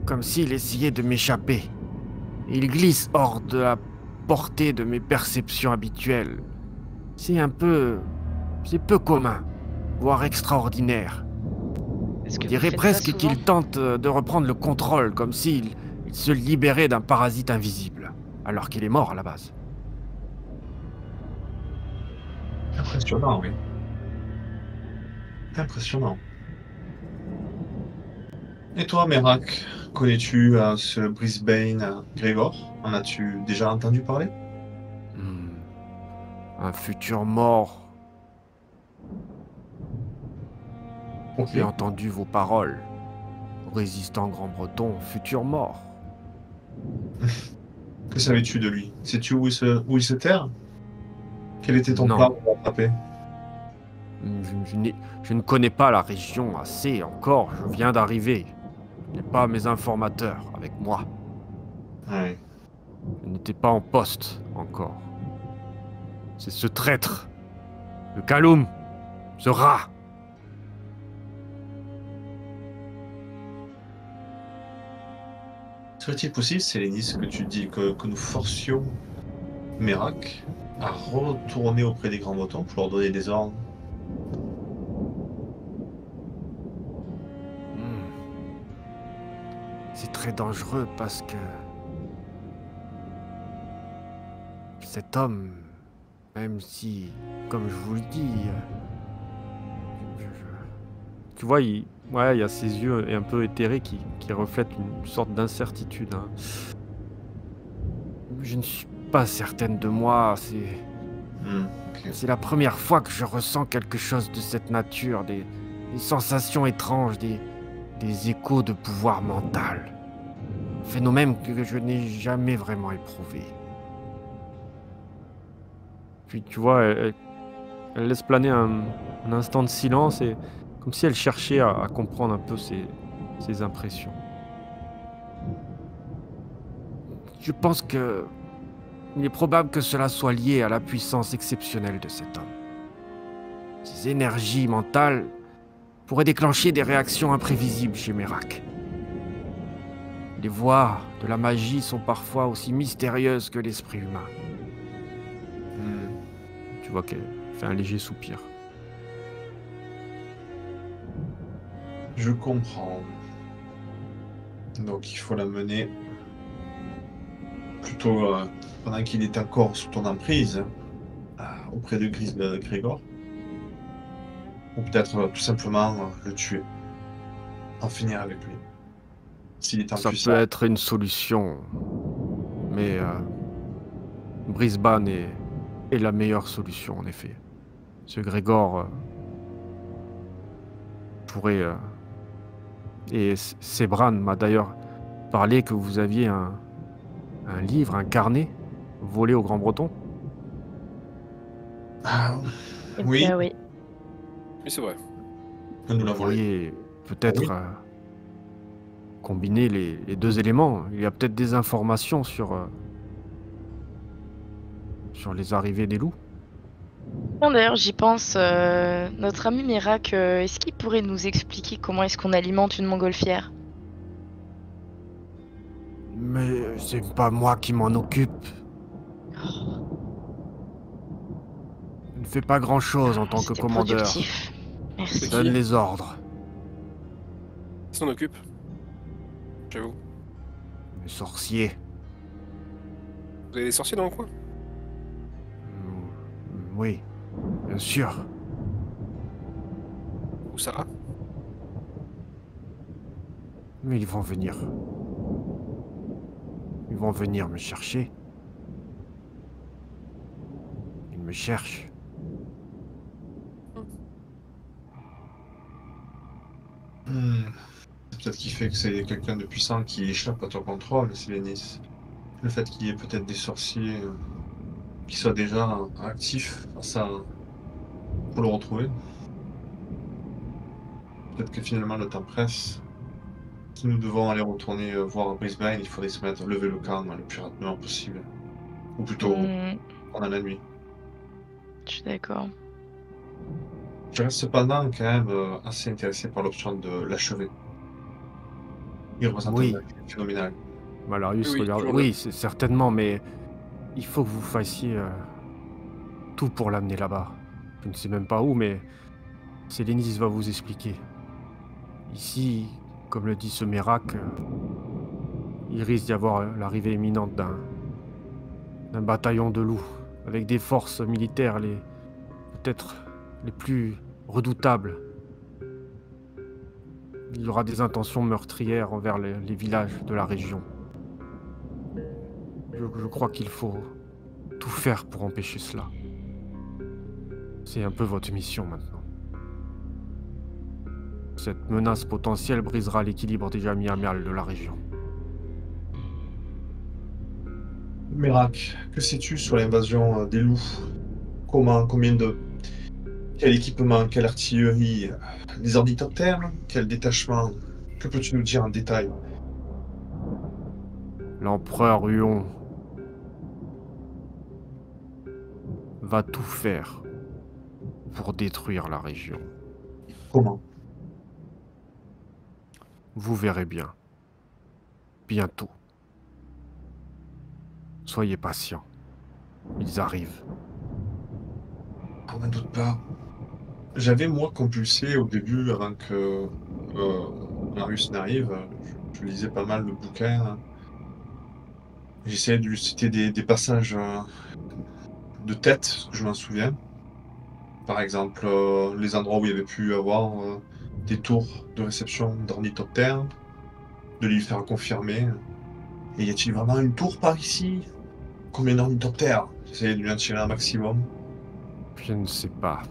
comme s'il essayait de m'échapper. Il glisse hors de la portée de mes perceptions habituelles. C'est peu commun, voire extraordinaire. Est-ce que Je vous dirais faites ça presque souvent? qu'il tente de reprendre le contrôle, comme s'il se libérait d'un parasite invisible, alors qu'il est mort à la base. Impressionnant, oui. Impressionnant. Et toi, Mérac, connais-tu ce Brisbane Grégor? En as-tu déjà entendu parler? Un futur mort. Ok. J'ai entendu vos paroles. Résistant grand-breton, futur mort. Que savais-tu de lui? Sais-tu où il se terre? Quel était ton Non. plan pour l'attraper? Je ne connais pas la région assez encore, je viens d'arriver. Je n'ai pas mes informateurs avec moi. Ouais. Je n'étais pas en poste encore. C'est ce traître, le Kaloum, ce rat. Serait-il possible, Sélénis, que tu dis que nous forcions Mérac à retourner auprès des Grands Bretons pour leur donner des ordres? C'est très dangereux parce que cet homme, même si, comme je vous le dis, Tu vois, il y a ses yeux un peu éthérés qui reflètent une sorte d'incertitude. Hein. je ne suis pas certaine de moi. Ok. C'est la première fois que je ressens quelque chose de cette nature, des sensations étranges, des échos de pouvoir mental. Phénomène que je n'ai jamais vraiment éprouvé. Puis tu vois, elle laisse planer un instant de silence et comme si elle cherchait à comprendre un peu ses impressions. Je pense que il est probable que cela soit lié à la puissance exceptionnelle de cet homme. Ses énergies mentales pourraient déclencher des réactions imprévisibles chez Mérac. Les voies de la magie sont parfois aussi mystérieuses que l'esprit humain. Tu vois qu'elle fait un léger soupir. Je comprends. Donc il faut la mener plutôt pendant qu'il est encore sous ton emprise auprès de Grégor. Ou peut-être tout simplement le tuer. En finir avec lui. S'il est Ça impuissant. peut être une solution, mais Brisbane est la meilleure solution en effet. Ce Grégor pourrait... Et Sebran m'a d'ailleurs parlé que vous aviez un livre, un carnet, volé au Grand Breton. Ah, Eh oui, bien, oui. Oui, c'est vrai. nous Vous l'avons volé. pourriez peut-être Oui. combiner les deux éléments. Il y a peut-être des informations sur les arrivées des loups. Tiens, d'ailleurs, j'y pense. Notre ami Mirak, est-ce qu'il pourrait nous expliquer comment est-ce qu'on alimente une montgolfière? Mais c'est pas moi qui m'en occupe. Je ne fais pas grand-chose en tant que C'était commandeur. productif. Merci. Je donne les ordres. Qui s'en occupe? J'avoue. Les sorciers. Vous avez des sorciers dans le coin? Oui, bien sûr. Où ça? Mais ils vont venir. Ils vont venir me chercher. Ils me cherchent. C'est peut-être qui fait que c'est quelqu'un de puissant qui échappe à ton contrôle, Silenis. Le fait qu'il y ait peut-être des sorciers qui soient déjà actifs pour le retrouver. Peut-être que finalement le temps presse. Si nous devons aller retourner voir Brisbane, il faudrait se mettre à lever le camp le plus rapidement possible. Ou plutôt pendant la nuit. Je suis d'accord. Je reste cependant quand même assez intéressé par l'option de l'achever. Il représente Oui. un acte phénoménal. Malarius Oui, regarde. toujours Oui, c'est certainement, mais il faut que vous fassiez tout pour l'amener là-bas. Je ne sais même pas où, mais Sélénis va vous expliquer. Ici, comme le dit ce Mérac, il risque d'y avoir l'arrivée imminente d'un bataillon de loups, avec des forces militaires peut-être les plus redoutables. Il y aura des intentions meurtrières envers les villages de la région. Je crois qu'il faut tout faire pour empêcher cela. C'est un peu votre mission maintenant. Cette menace potentielle brisera l'équilibre déjà mis à mal de la région. Mérac, que sais-tu sur l'invasion des loups? Quel équipement, quelle artillerie, des ornithoptères, quel détachement? Que peux-tu nous dire en détail? L'empereur Huon va tout faire pour détruire la région. Comment? Vous verrez bien. Bientôt. Soyez patients. Ils arrivent. On n'en doute pas. J'avais moi compulsé au début, avant que Marius n'arrive, je lisais pas mal de bouquins. J'essayais de citer des passages de tête, je m'en souviens. Par exemple, les endroits où il y avait pu avoir des tours de réception d'ornithoptères, de lui faire confirmer. Et y a-t-il vraiment une tour par ici? Combien d'ornithoptères? J'essayais de lui en tirer un maximum. Je ne sais pas.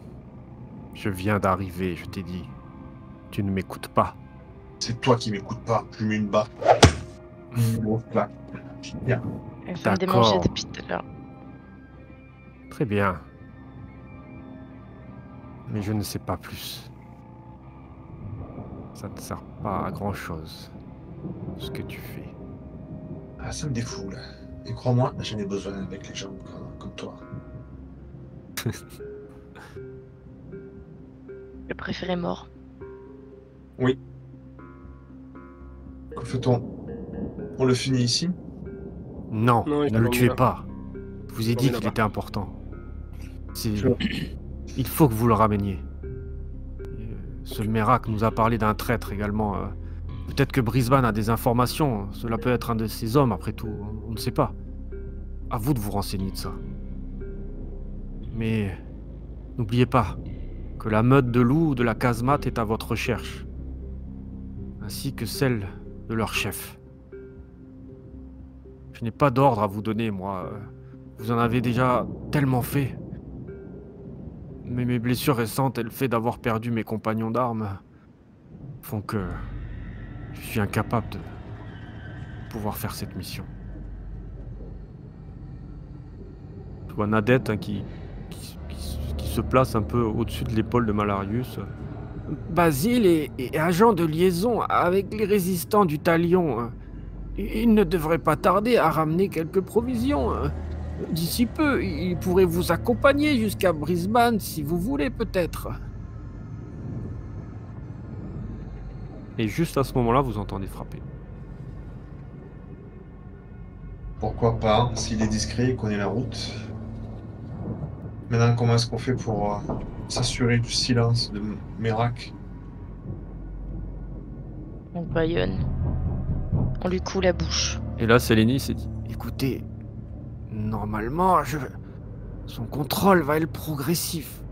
Je viens d'arriver, je t'ai dit. Tu ne m'écoutes pas. C'est toi qui m'écoutes pas. Je lui mets une baffe. Une grosse claque. Bien. Elle va me D'accord. démanger depuis tout à l'heure. Très bien. Mais je ne sais pas plus. Ça ne sert pas à grand-chose, ce que tu fais. Ah, ça me défoule. Et crois-moi, j'en ai besoin avec les gens comme toi. Je préférais mort. Oui. Que fait-on? On le finit ici? Non, Non, il ne faut le tuez l'emmener pas. Je vous ai dit l'emmener qu'il là-bas. était important. Je- Il faut que vous le rameniez. Ce Mérac nous a parlé d'un traître également. Peut-être que Brisbane a des informations. Cela peut être un de ses hommes, après tout. On ne sait pas. À vous de vous renseigner de ça. Mais n'oubliez pas que la meute de loups de la casemate est à votre recherche, ainsi que celle de leur chef. Je n'ai pas d'ordre à vous donner, moi. Vous en avez déjà tellement fait. Mais mes blessures récentes et le fait d'avoir perdu mes compagnons d'armes font que je suis incapable de pouvoir faire cette mission. Je vois Nadette qui se place un peu au-dessus de l'épaule de Malarius. Basile est agent de liaison avec les résistants du Talion. Il ne devrait pas tarder à ramener quelques provisions. D'ici peu, il pourrait vous accompagner jusqu'à Brisbane si vous voulez peut-être. Et juste à ce moment-là, vous entendez frapper. Pourquoi pas, s'il est discret, il connaît la route. Maintenant, comment est-ce qu'on fait pour s'assurer du silence de Mérac? On baïonne. On lui coule la bouche. Et là, Sélénie s'est dit Écoutez, normalement, son contrôle va être progressif.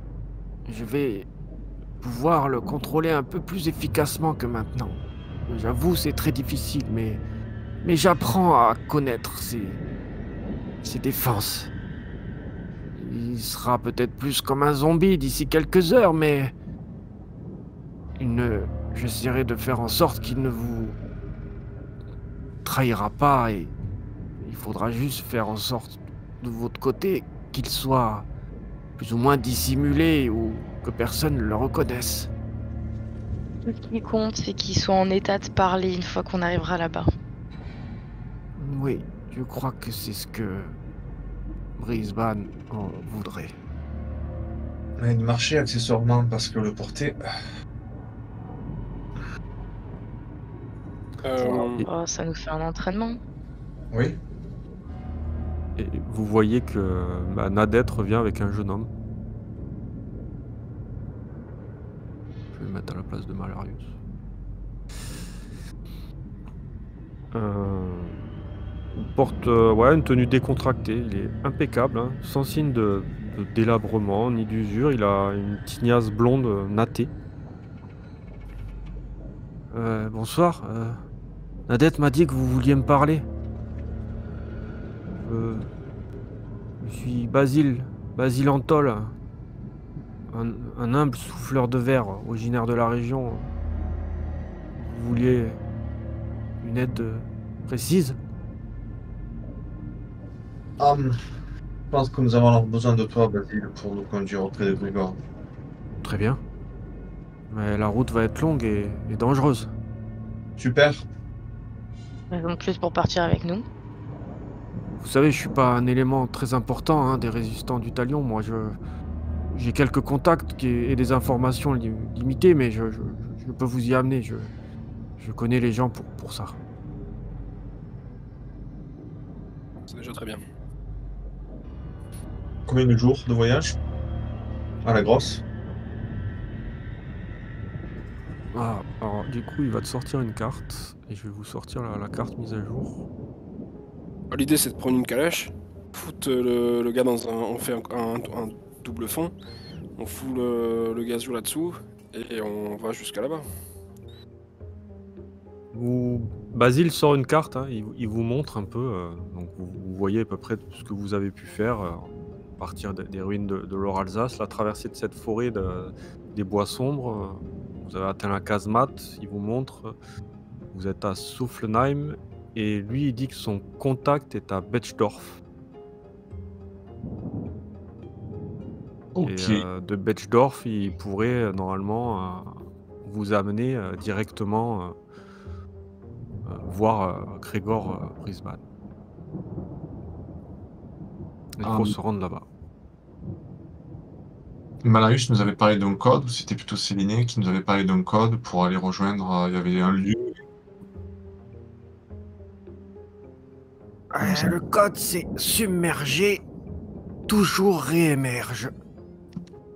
Je vais pouvoir le contrôler un peu plus efficacement que maintenant. J'avoue, c'est très difficile, mais j'apprends à connaître ses défenses. Il sera peut-être plus comme un zombie d'ici quelques heures, mais j'essaierai de faire en sorte qu'il ne vous trahira pas et il faudra juste faire en sorte de votre côté qu'il soit plus ou moins dissimulé ou que personne ne le reconnaisse. Tout ce qui compte, c'est qu'il soit en état de parler une fois qu'on arrivera là-bas. Oui, je crois que c'est ce que Brisbane en voudrait. Et de marcher accessoirement parce que le porter. Oh, ça nous fait un entraînement. Oui. Et vous voyez que Nadette revient avec un jeune homme. Je vais le mettre à la place de Malarius. Il porte une tenue décontractée, il est impeccable, hein, sans signe de délabrement ni d'usure. Il a une tignasse blonde nattée. Bonsoir, Nadette m'a dit que vous vouliez me parler. Je suis Basile Antol, un humble souffleur de verre originaire de la région. Vous vouliez une aide précise? Je pense que nous avons alors besoin de toi, Basile, pour nous conduire auprès de Grégor. Très bien. Mais la route va être longue et dangereuse. Super. Raison de plus pour partir avec nous. Vous savez, je suis pas un élément très important des résistants du Talion. Moi, j'ai quelques contacts et des informations limitées, mais je peux vous y amener. Je connais les gens pour ça. C'est déjà très bien. Combien de jours de voyage? À la grosse? Ah, alors du coup, il va te sortir une carte et je vais vous sortir la carte mise à jour. L'idée c'est de prendre une calèche, foutre le gars dans on fait un double fond, on fout le gazou là-dessous et on va jusqu'à là-bas. Basile sort une carte, il vous montre un peu, donc vous voyez à peu près tout ce que vous avez pu faire, partir des ruines de l'Or-Alsace, la traversée de cette forêt des bois sombres, vous avez atteint la casemate, il vous montre, vous êtes à Soufflenheim, et lui il dit que son contact est à Betschdorf. Ok. Et de Betschdorf, il pourrait normalement vous amener directement voir Grégor Brisbane. Il faut se rendre là-bas. Malarius nous avait parlé d'un code, ou c'était plutôt Séléné qui nous avait parlé d'un code pour aller rejoindre. Il y avait un lieu. Le code, c'est submerger, toujours réémerge.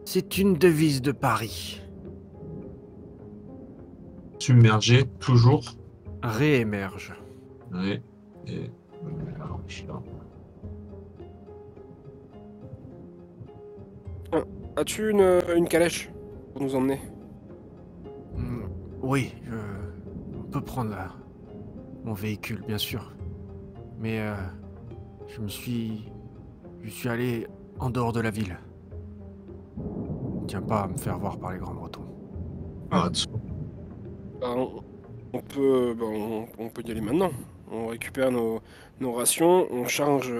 C'est une devise de Paris. Submergé, toujours. Réémerge. Et... Alors, je suis là. As-tu une calèche pour nous emmener? Oui, on peut prendre mon véhicule, bien sûr. Mais je suis allé en dehors de la ville. Je ne tiens pas à me faire voir par les grands bretons. On peut y aller maintenant. On récupère nos rations, on charge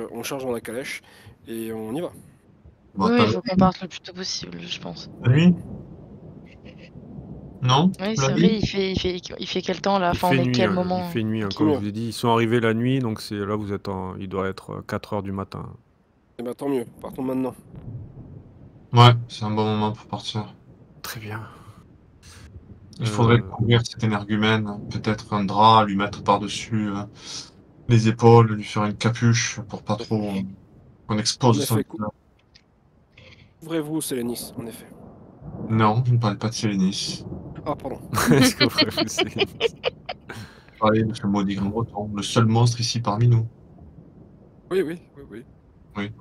dans la calèche et on y va. Bon, Oui, il faut qu'on parte le plus tôt possible, je pense. La nuit? Non? Oui, La c'est nuit? vrai, il fait quel temps là? Enfin, on est quel moment? Il fait nuit, comme je vous ai dit. Ils sont arrivés la nuit, donc c'est là vous êtes il doit être 4h du matin. Eh ben tant mieux, partons maintenant. Ouais, c'est un bon moment pour partir. Très bien. Il faudrait Euh, couvrir cet énergumène, peut-être un drap, lui mettre par-dessus les épaules, lui faire une capuche pour pas trop qu'on En expose son effet, visage. couvrez-vous, Sélénis, en effet. Non, je ne parle pas de Sélénis. Ah, pardon. Est-ce que vous c'est- Je parlais de ce maudit grand breton, le seul monstre ici parmi nous. Oui, oui, oui, oui. Oui.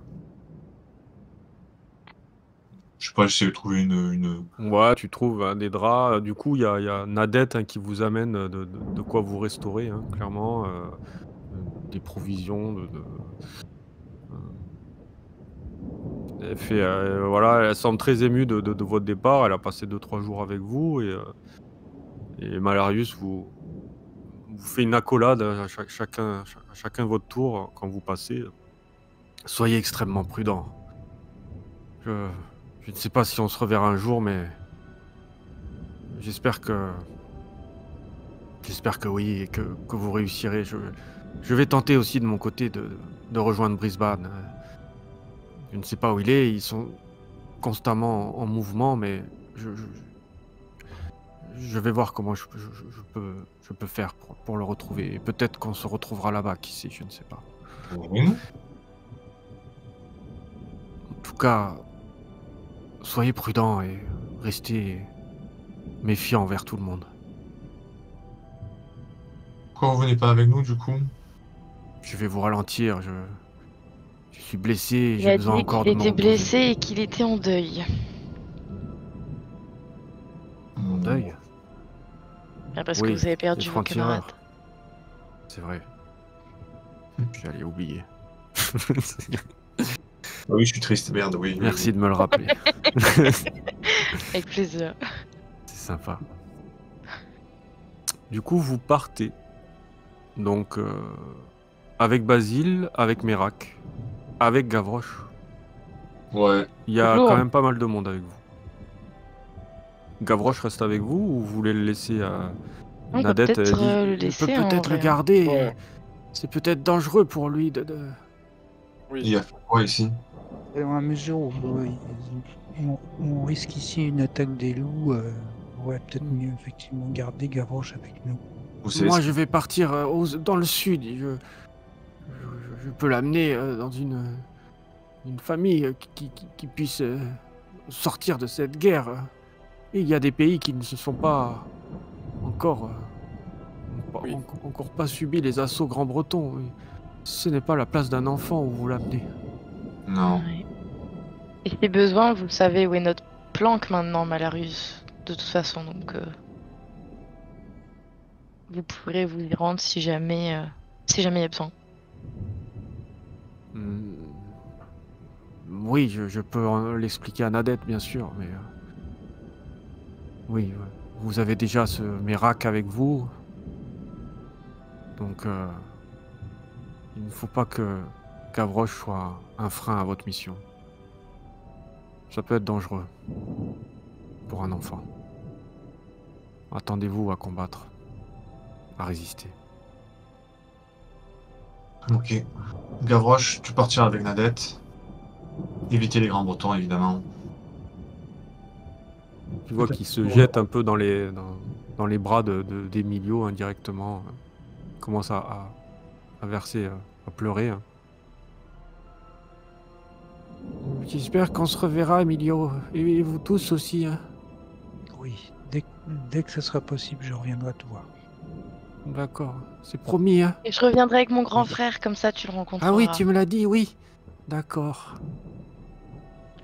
Je sais pas, j'essaie de trouver une... Ouais, tu trouves des draps. Du coup, il y a Nadette qui vous amène de quoi vous restaurer, hein, clairement. Des provisions. Voilà, elle semble très émue de votre départ. Elle a passé 2-3 jours avec vous et Malarius vous fait une accolade à chacun votre tour quand vous passez. Soyez extrêmement prudents. Je ne sais pas si on se reverra un jour, mais j'espère que oui et que vous réussirez. Je vais tenter aussi de mon côté de rejoindre Brisbane. Je ne sais pas où il est. Ils sont constamment en mouvement, mais je vais voir comment je peux faire pour le retrouver. Et peut-être qu'on se retrouvera là-bas, qui sait, je ne sais pas. Oui. En tout cas, soyez prudents et restez méfiants envers tout le monde. Pourquoi vous venez pas avec nous, du coup? Je vais vous ralentir, je suis blessé, Il j'ai a besoin dit encore qu'il de me était reposer. blessé et qu'il était en deuil. En deuil. Parce Oui, que vous avez les perdu vos camarades. francs-tireurs. C'est vrai. J'allais oublier. Ah oui, je suis triste, merde, oui. Merci de me le rappeler. Avec plaisir. C'est sympa. Du coup, vous partez. Donc, avec Basile, avec Mérac, avec Gavroche. Ouais. Il y a Bonjour. quand même pas mal de monde avec vous. Gavroche reste avec vous ou vous voulez le laisser à On peut Nadette? peut-être dit, le On laisser. peut en peut-être le vrai. garder. Ouais. C'est peut-être dangereux pour lui de... Il Oui. y a fait quoi ici? Dans la mesure où on risque ici une attaque des loups, ouais, peut-être mieux effectivement garder Gavroche avec nous. Vous savez Moi, ce je vais partir dans le sud. Je peux l'amener dans une famille qui puisse sortir de cette guerre. Et il y a des pays qui ne se sont pas encore, Oui. encore pas subi les assauts grands-bretons. Ce n'est pas la place d'un enfant où vous l'amenez. Non. Ouais. Et si besoin, vous savez où est notre planque maintenant, Malarius. De toute façon, donc vous pourrez vous y rendre si jamais il y a besoin. Oui, je peux l'expliquer à Nadette, bien sûr, mais... oui, vous avez déjà ce Mérac avec vous. Donc, il ne faut pas que Gavroche soit un frein à votre mission. Ça peut être dangereux pour un enfant. Attendez-vous à combattre, à résister. Ok. Gavroche, tu partiras avec Nadette. Éviter les grands bretons, évidemment. Tu vois qu'il se jette un peu dans les bras d'Emilio indirectement. Il commence à verser, à pleurer. Hein. J'espère qu'on se reverra, Emilio, et vous tous aussi. Hein. Oui, dès que ce sera possible, je reviendrai te voir. D'accord, c'est promis. Hein. Et je reviendrai avec mon grand frère, comme ça tu le rencontreras. Ah oui, tu me l'as dit, oui. D'accord.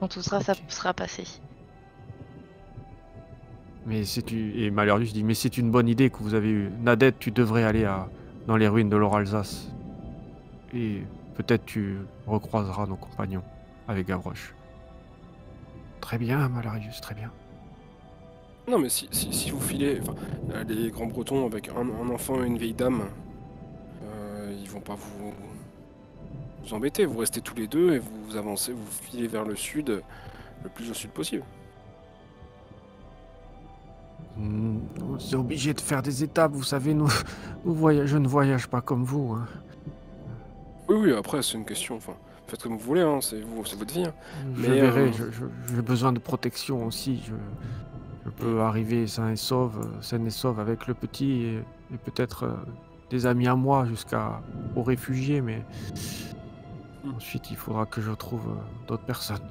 Quand tout ça, ça Ok. sera passé. Et Malarius dit, mais c'est une bonne idée que vous avez eue. Nadette, tu devrais aller dans les ruines de l'Or-Alsace. Et peut-être tu recroiseras nos compagnons avec Gavroche. Très bien, Malarius, très bien. Non, mais si vous filez, enfin, les grands bretons avec un enfant et une vieille dame, ils vont pas vous embêter. Vous restez tous les deux et vous avancez, vous filez vers le sud, le plus au sud possible. C'est obligé de faire des étapes, vous savez, je ne voyage pas comme vous. Hein. Oui, après, c'est une question. Enfin, faites comme vous voulez, hein, c'est votre vie. Hein. Je Mais, verrai, j'ai besoin de protection aussi. Je peux arriver sain et sauve avec le petit et peut-être des amis à moi jusqu'aux réfugiés, mais ensuite il faudra que je trouve d'autres personnes.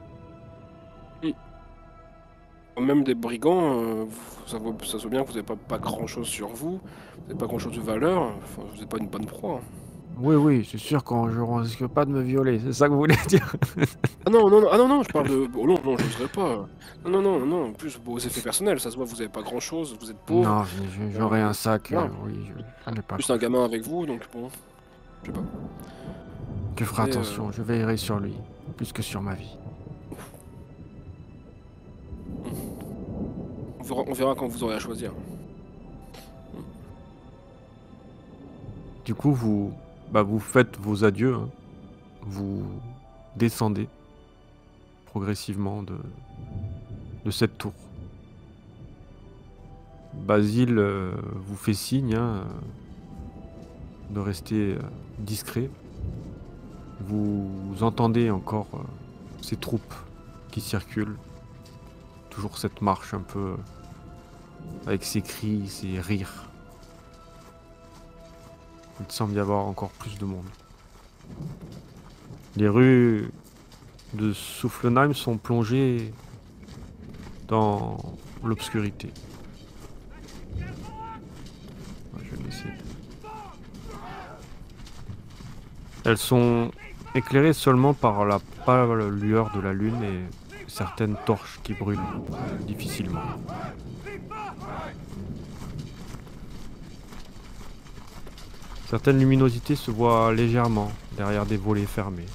Même des brigands, ça se voit bien que vous n'avez pas grand-chose sur vous, vous n'avez pas grand-chose de valeur, enfin, vous n'êtes pas une bonne proie. Oui, c'est sûr qu'on je risque pas de me violer, c'est ça que vous voulez dire? Ah non, je parle de... Oh non, j'oserais pas. Non, en plus, vos effets personnels, ça se voit, vous n'avez pas grand-chose, vous êtes pauvre. Non, j'aurai un sac, voilà. oui, je n'ai pas. Plus un gamin avec vous, donc bon, je sais pas. Je ferai Et, attention, je veillerai sur lui, plus que sur ma vie. On verra quand vous aurez à choisir. Du coup, vous faites vos adieux, hein. Vous descendez progressivement de cette tour. Basile vous fait signe hein, de rester discret. Vous entendez encore ces troupes qui circulent. Toujours cette marche un peu avec ces cris, ces rires. Il semble y avoir encore plus de monde. Les rues de Soufflenheim sont plongées dans l'obscurité. Je vais essayer. Elles sont éclairées seulement par la pâle lueur de la lune et certaines torches qui brûlent difficilement. Certaines luminosités se voient légèrement derrière des volets fermés.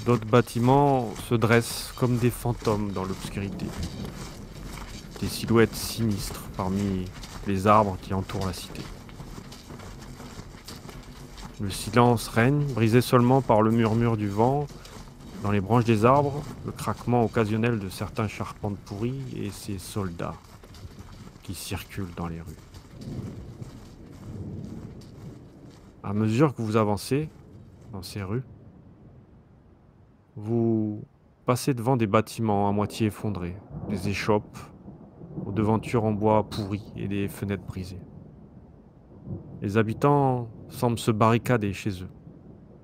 D'autres bâtiments se dressent comme des fantômes dans l'obscurité. Des silhouettes sinistres parmi les arbres qui entourent la cité. Le silence règne, brisé seulement par le murmure du vent, dans les branches des arbres, le craquement occasionnel de certains charpentes pourries et ces soldats qui circulent dans les rues. À mesure que vous avancez dans ces rues, vous passez devant des bâtiments à moitié effondrés, des échoppes, aux devantures en bois pourries et des fenêtres brisées. Les habitants semblent se barricader chez eux,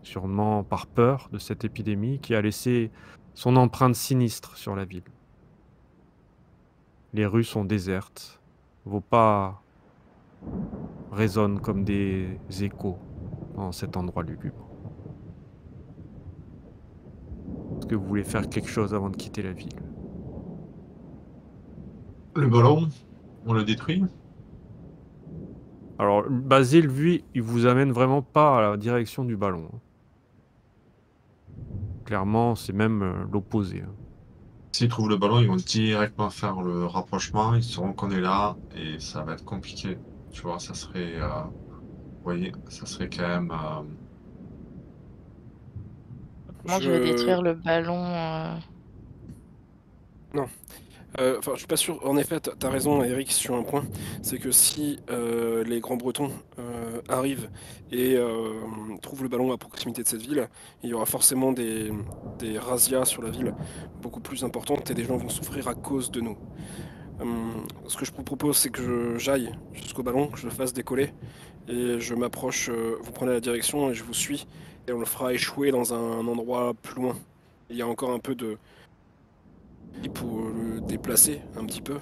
sûrement par peur de cette épidémie qui a laissé son empreinte sinistre sur la ville. Les rues sont désertes, vos pas résonnent comme des échos dans cet endroit lugubre. Est-ce que vous voulez faire quelque chose avant de quitter la ville? Le ballon, on le détruit? Alors, Basile, lui, il vous amène vraiment pas à la direction du ballon. Clairement, c'est même l'opposé. S'ils trouvent le ballon, ils vont directement faire le rapprochement, ils sauront qu'on est là, et ça va être compliqué. Tu vois, ça serait... vous voyez, ça serait quand même... Comment tu veux détruire le ballon Non. Enfin, je suis pas sûr. En effet, t'as raison, Eric, sur un point. C'est que si les Grands Bretons arrivent et trouvent le ballon à proximité de cette ville, il y aura forcément des razzias sur la ville beaucoup plus importantes et des gens vont souffrir à cause de nous. Ce que je vous propose, c'est que j'aille jusqu'au ballon, que je le fasse décoller et je m'approche. Vous prenez la direction et je vous suis et on le fera échouer dans un endroit plus loin. Il y a encore un peu de pour le déplacer un petit peu,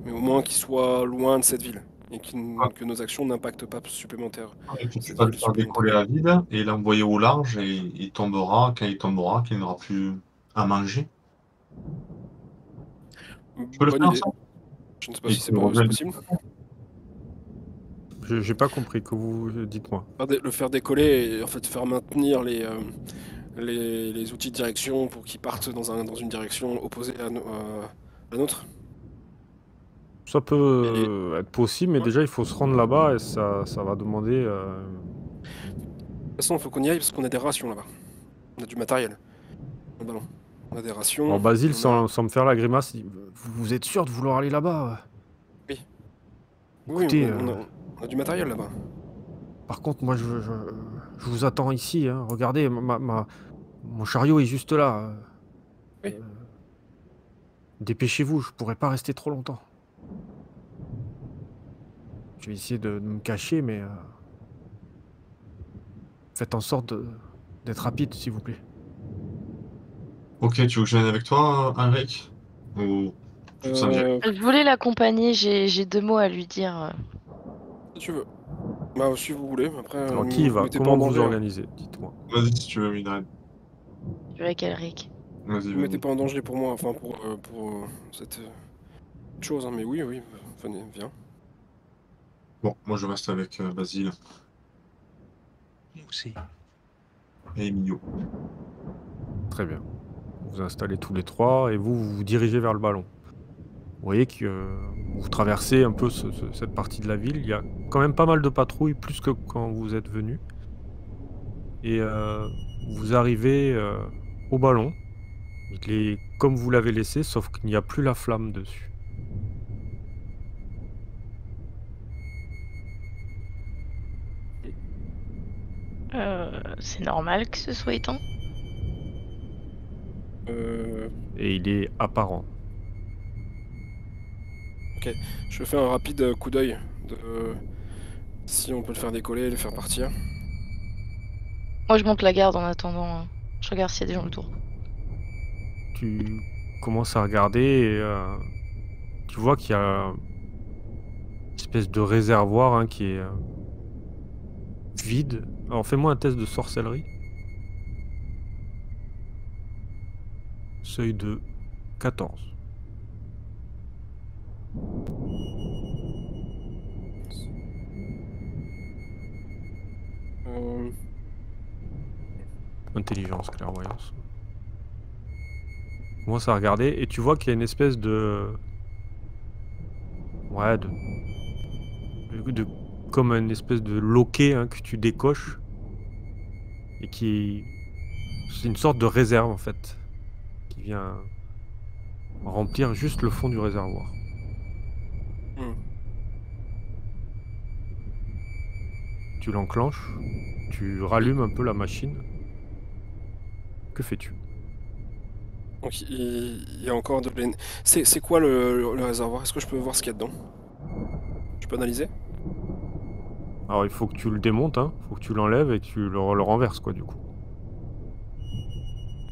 mais au moins qu'il soit loin de cette ville et que nos actions n'impactent pas supplémentaires. Et puis tu vas le faire décoller à vide et l'envoyer au large et il tombera quand il tombera, qu'il n'aura plus à manger. Tu peux le Bonne faire, idée. ça? Je ne sais pas si c'est possible. J'ai pas compris, que vous dites-moi. Le faire décoller et en fait faire maintenir les outils de direction pour qu'ils partent dans une direction opposée à la nôtre. Ça peut être possible, mais déjà il faut se rendre là-bas et ça va demander... De toute façon, il faut qu'on y aille parce qu'on a des rations là-bas. On a du matériel. Ballon. On a des rations. Alors Basile, sans me faire la grimace, il dit, vous êtes sûr de vouloir aller là-bas? Oui, Écoutez, on a du matériel là-bas. par contre, moi je Je vous attends ici, hein. Regardez, mon chariot est juste là. Oui. Dépêchez-vous, je pourrais pas rester trop longtemps. Je vais essayer de me cacher, mais faites en sorte d'être rapide, s'il vous plaît. Ok, tu veux que je vienne avec toi, Henrik? Ou tu te sens bien? Je voulais l'accompagner, j'ai 2 mots à lui dire. Si tu veux. Bah, si vous voulez. Après, Alors, qui y vous va? mettez pas Comment en vous danger. Hein. organisez? Dites-moi. Vas-y, si tu veux, Mildred. Je suis avec Elric. Vas-y, Vous mettez vas-y. pas en danger pour moi, enfin pour cette chose. Hein. Mais oui, oui. Venez, viens. Bon, moi je reste avec Basile Moi aussi. et Emilio. Très bien. Vous vous installez tous les trois et vous vous dirigez vers le ballon. Vous voyez que vous traversez un peu cette partie de la ville. Il y a quand même pas mal de patrouilles, plus que quand vous êtes venus. Et vous arrivez au ballon. Il est comme vous l'avez laissé, sauf qu'il n'y a plus la flamme dessus. C'est normal que ce soit éteint. Et il est apparent. Je fais un rapide coup d'œil de si on peut le faire décoller et le faire partir. Moi, je monte la garde en attendant. Je regarde s'il y a des gens autour. Tu commences à regarder et tu vois qu'il y a une espèce de réservoir hein, qui est vide. Alors fais-moi un test de sorcellerie. Seuil de 14. Intelligence, clairvoyance. Tu commences à regarder et tu vois qu'il y a une espèce de... Ouais, comme une espèce de loquet hein, que tu décoches. Et qui... C'est une sorte de réserve en fait. Qui vient remplir juste le fond du réservoir. Tu l'enclenches. Tu rallumes un peu la machine. Que fais-tu? Donc il y a encore de l'énergie. C'est quoi le réservoir? Est-ce que je peux voir ce qu'il y a dedans? Je peux analyser? Alors il faut que tu le démontes, hein. Faut que tu l'enlèves et que tu le renverses quoi du coup.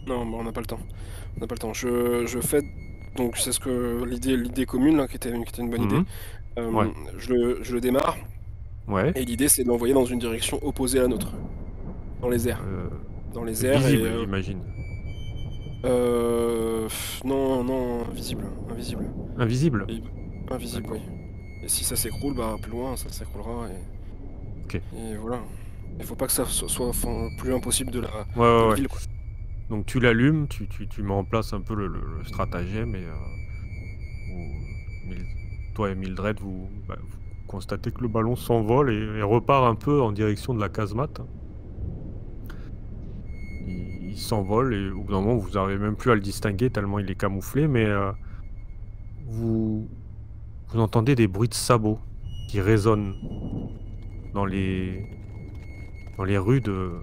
Non, bah, on n'a pas le temps. On n'a pas le temps. Je fais donc c'est ce que l'idée commune là, qui était une bonne idée. Ouais. Je le démarre Ouais. et l'idée c'est de l'envoyer dans une direction opposée à la nôtre, dans les airs. Dans les airs Visible, et j'imagine. non, invisible. Invisible? Invisible, D'accord. oui. Et si ça s'écroule, bah plus loin, ça s'écroulera et... Ok. Et voilà. Il faut pas que ça soit plus impossible de la Ouais. ville, quoi. Donc tu l'allumes, tu mets en place un peu le stratagème et toi et Mildred, vous constatez que le ballon s'envole et repart un peu en direction de la casemate. Il s'envole et au bout d'un moment vous n'arrivez même plus à le distinguer tellement il est camouflé, mais vous entendez des bruits de sabots qui résonnent dans les rues de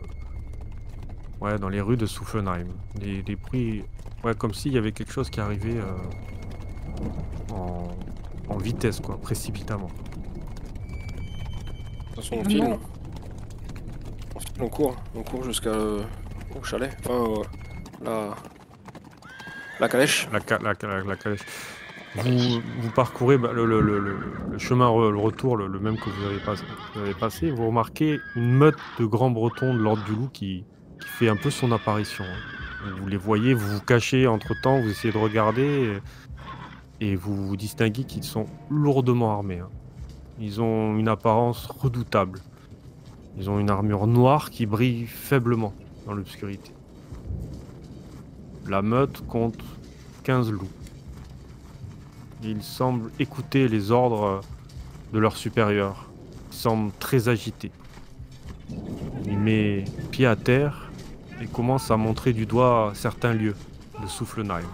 Soufflenheim. Des bruits comme s'il y avait quelque chose qui arrivait en vitesse quoi, précipitamment. De toute façon, on file. On court jusqu'au chalet. Enfin, la calèche. La calèche. Vous parcourez le chemin le retour, le même que vous avez passé. Vous remarquez une meute de grands bretons de l'ordre du loup qui fait un peu son apparition. Vous les voyez, vous vous cachez entre-temps, vous essayez de regarder et vous distinguez qu'ils sont lourdement armés. Hein. Ils ont une apparence redoutable. Ils ont une armure noire qui brille faiblement dans l'obscurité. La meute compte 15 loups. Ils semblent écouter les ordres de leur supérieur. Ils semblent très agités. Il met pied à terre et commence à montrer du doigt certains lieux de Soufflenheim.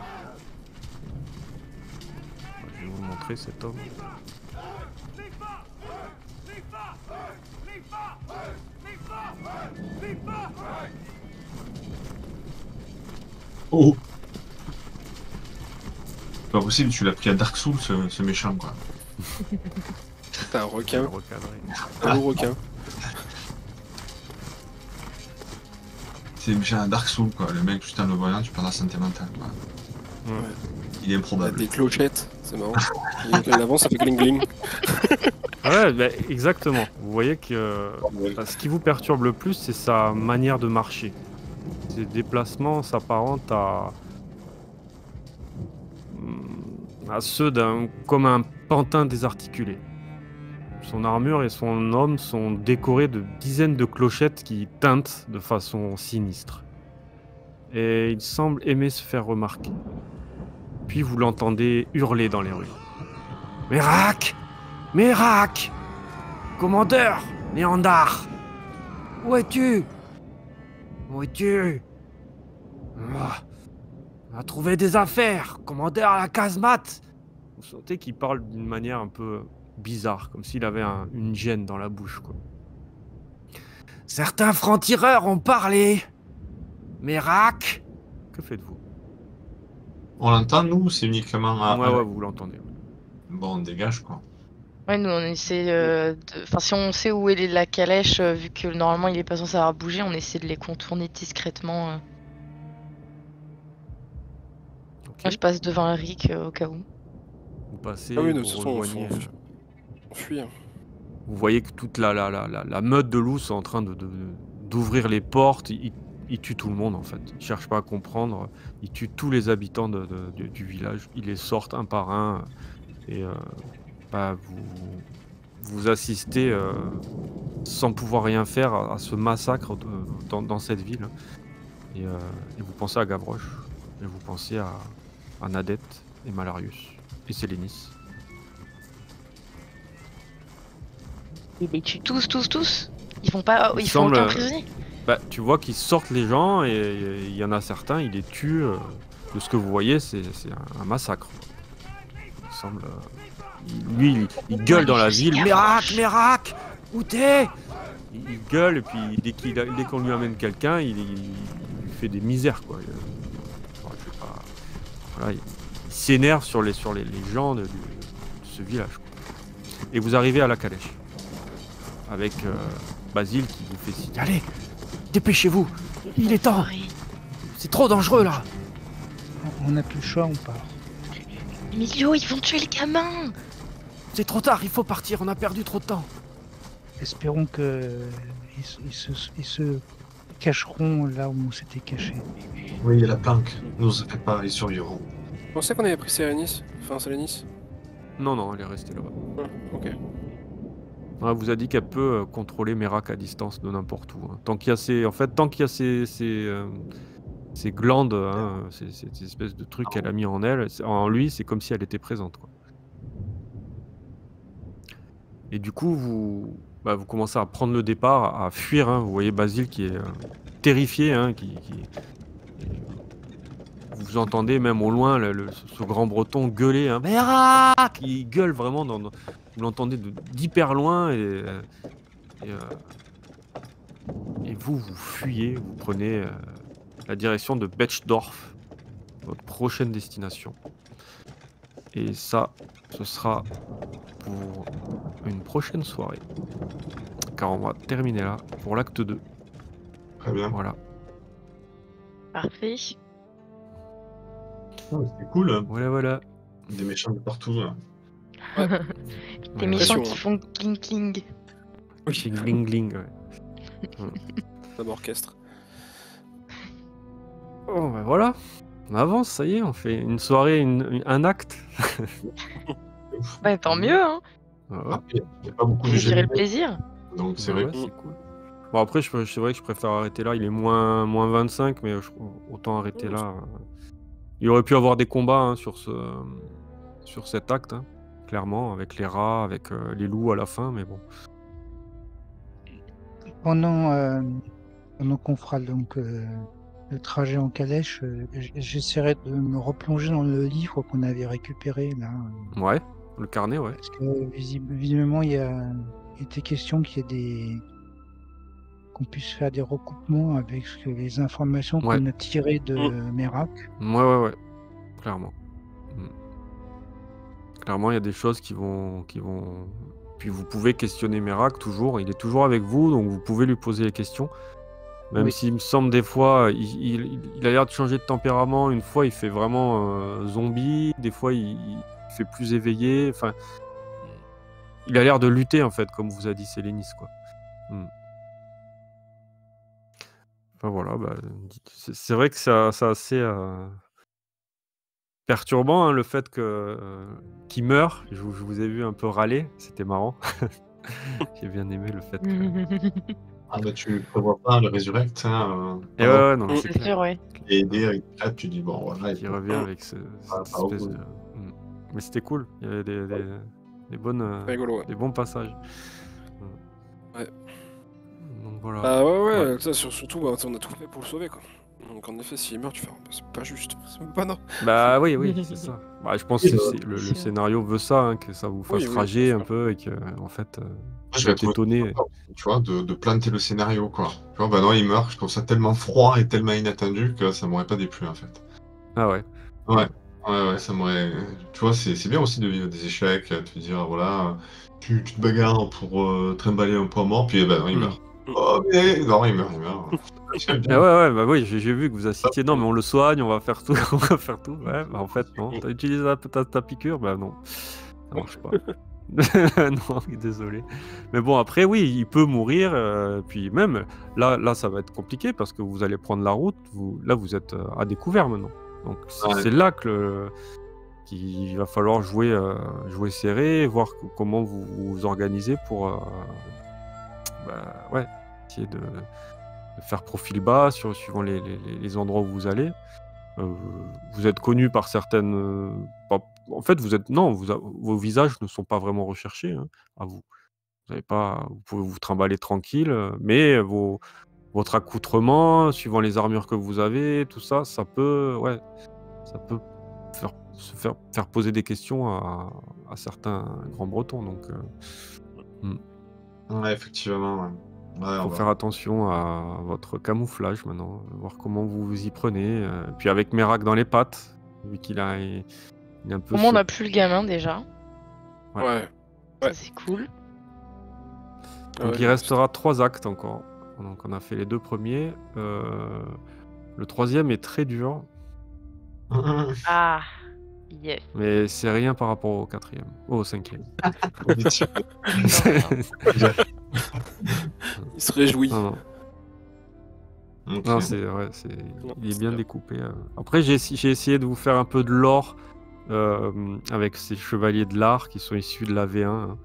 Je vais vous montrer cet homme. Oh! C'est pas possible, tu l'as pris à Dark Souls, ce méchant, quoi. T'es un requin, Recadré. un gros requin. C'est le méchant à Dark Souls, quoi. Le mec, juste en le voyant, tu perds la santé mentale, quoi. Ouais. Il est Il a improbable. des clochettes, c'est marrant. Et quand il avance, ça fait gling gling. Ouais, bah, exactement. Vous voyez que ce qui vous perturbe le plus, c'est sa manière de marcher. Ses déplacements s'apparentent à ceux comme un pantin désarticulé. Son armure et son homme sont décorés de dizaines de clochettes qui tintent de façon sinistre. Et il semble aimer se faire remarquer. Puis vous l'entendez hurler dans les rues. Mérac! Mérac! Commandeur! Léandard! Où es-tu? Où es-tu? On a trouvé des affaires! Commandeur à la casemate! Vous sentez qu'il parle d'une manière un peu bizarre, comme s'il avait une gêne dans la bouche, quoi. Certains francs-tireurs ont parlé! Mérac! Que faites-vous? On l'entend, nous, ou c'est uniquement Ouais, vous l'entendez. Bon, on dégage, quoi. Ouais, nous on essaie Enfin, si on sait où est la calèche, vu que normalement il est pas censé avoir bougé, on essaie de les contourner discrètement. Ok. Moi je passe devant Eric au cas où. Vous passez, Ah oui, de vous toute façon, rejoignez. on fuit. Hein. Vous voyez que toute la meute de loups est en train d'ouvrir les portes. Il tue tout le monde, en fait. Il cherche pas à comprendre. Il tue tous les habitants du village. Il les sortent un par un. Et vous assistez sans pouvoir rien faire à ce massacre dans cette ville. Et vous pensez à Gavroche. Et vous pensez à Nadette et Malarius et Sélénis. Il les tue tous. Ils font pas. Il Ils font semble- aucun prisonnier. Bah, tu vois qu'ils sortent les gens et il y en a certains, ils les tuent. De ce que vous voyez, c'est un massacre. Il semble. Lui, il gueule dans la ville. Mérac, Mérac, où t'es? Il gueule et puis dès qu'on lui amène quelqu'un, il fait des misères, quoi. Je sais pas. Voilà, il s'énerve sur les gens de ce village, quoi. Et vous arrivez à la calèche avec Basile qui vous fait signe. Allez, dépêchez-vous, il est temps. Oui. C'est trop dangereux là. On n'a plus le choix, on part. Emilio, ils vont tuer les gamins. C'est trop tard, il faut partir, on a perdu trop de temps. Espérons que ils se cacheront là où on s'était cachés. Oui, il y a la planque. Nous, ça fait pas, ils survivront. Je pensais qu'on avait pris Sérénis. Enfin, Sélénis. Non, elle est restée là-bas. Ah, ok. Elle vous a dit qu'elle peut contrôler Mérac à distance de n'importe où. Hein. Tant qu'il y a ces glandes, hein, ces espèces de trucs qu'elle a mis en elle, en lui, c'est comme si elle était présente, quoi. Et du coup, vous commencez à prendre le départ, à fuir. Hein. Vous voyez Basile qui est terrifié, hein, vous entendez même au loin ce grand breton gueuler. Hein. Mérac! Il gueule vraiment vous l'entendez d'hyper loin et vous fuyez, vous prenez la direction de Betschdorf, votre prochaine destination. Et ça, ce sera pour une prochaine soirée. Car on va terminer là pour l'acte 2. Très bien. Voilà. Parfait. C'est cool. Hein. Voilà. Des méchants de partout. Hein. Des Voilà. méchants Pression, qui hein. font cling cling. Gling gling, ouais. Un orchestre. Oh, ben voilà. On avance, ça y est, on fait une soirée, un acte. Bah tant mieux, hein. Voilà. Après, il n'y a pas beaucoup de Vous tirez le jeux. plaisir. Donc c'est Ouais, vrai. c'est cool. Bon, après, c'est vrai que je préfère arrêter là. Il est moins 25, mais autant arrêter là. Il aurait pu avoir des combats, hein, sur cet acte, hein, clairement, avec les rats, avec les loups à la fin, mais bon. Pendant qu'on fera donc le trajet en calèche, j'essaierai de me replonger dans le livre qu'on avait récupéré là. Ouais, le carnet, ouais. Parce que visiblement, il était question qu'il y ait qu'on puisse faire des recoupements avec les informations Ouais. qu'on a tirées de Merak. Ouais. Clairement. Clairement, il y a des choses qui vont. Puis vous pouvez questionner Merak toujours. Il est toujours avec vous, donc vous pouvez lui poser les questions. Même Oui. s'il me semble des fois, il a l'air de changer de tempérament. Une fois, il fait vraiment zombie. Des fois, il fait plus éveillé. Enfin, il a l'air de lutter, en fait, comme vous a dit Sélénis, quoi. Enfin, voilà. C'est vrai que c'est assez perturbant, hein, le fait qu'il meure. Je vous ai vu un peu râler. C'était marrant. J'ai bien aimé le fait que... Ah bah tu prévois pas le résurrect, hein. Et ouais, non, mais c'est C'est clair. sûr, ouais. Et aider avec là, tu dis bon voilà. Qui revient avec cette espèce de... Mais c'était cool. Il y avait des bons passages. Ouais. Donc voilà. Ah ouais. Ça, surtout, on a tout fait pour le sauver, quoi. Donc en effet, s'il meurt, tu fais, c'est pas juste. C'est pas non. Bah oui, c'est ça. Bah, je pense que le scénario veut ça, hein, que ça vous fasse rager un peu et que, en fait, je vais être étonné. Tu vois, de planter le scénario, quoi. Tu vois, bah non, il meurt. Je trouve ça tellement froid et tellement inattendu que ça m'aurait pas déplu, en fait. Ah ouais. Ouais, ça m'aurait. Tu vois, c'est bien aussi de vivre des échecs, te dire, voilà, tu te bagarres pour trimballer un point mort, puis bah non, il meurt. Oh, mais non, il meurt. Ah ouais, bah oui, j'ai vu que vous incitiez, non, mais on le soigne, on va faire tout, Ouais, bah en fait, non. T'as utilisé ta piqûre? Bah non, ça marche pas. Non, désolé. Mais bon, après, oui, il peut mourir, puis même, là, ça va être compliqué parce que vous allez prendre la route, vous êtes à découvert maintenant. Donc c'est là qu'il va falloir jouer serré, voir comment vous vous organisez pour essayer de faire profil bas suivant les endroits où vous allez. Vous êtes connu par certaines... en fait, vos visages ne sont pas vraiment recherchés, hein, à vous. Vous pouvez vous trimballer tranquille, mais votre accoutrement, suivant les armures que vous avez, tout ça, ça peut faire poser des questions à certains grands bretons. Donc, Ouais, effectivement. faut faire attention à votre camouflage maintenant, voir comment vous vous y prenez. Puis avec Merak dans les pattes, vu qu'il est un peu... Au moins, on n'a plus le gamin déjà. Ouais. Ça, c'est cool. Donc il restera 3 actes encore. Donc on a fait les 2 premiers. Le 3e est très dur. Ah, yes. Mais c'est rien par rapport au 4e. Au 5e. Il se réjouit. Non. Okay. Non, il est bien découpé. Après, j'ai essayé de vous faire un peu de lore avec ces chevaliers de l'art qui sont issus de la V1,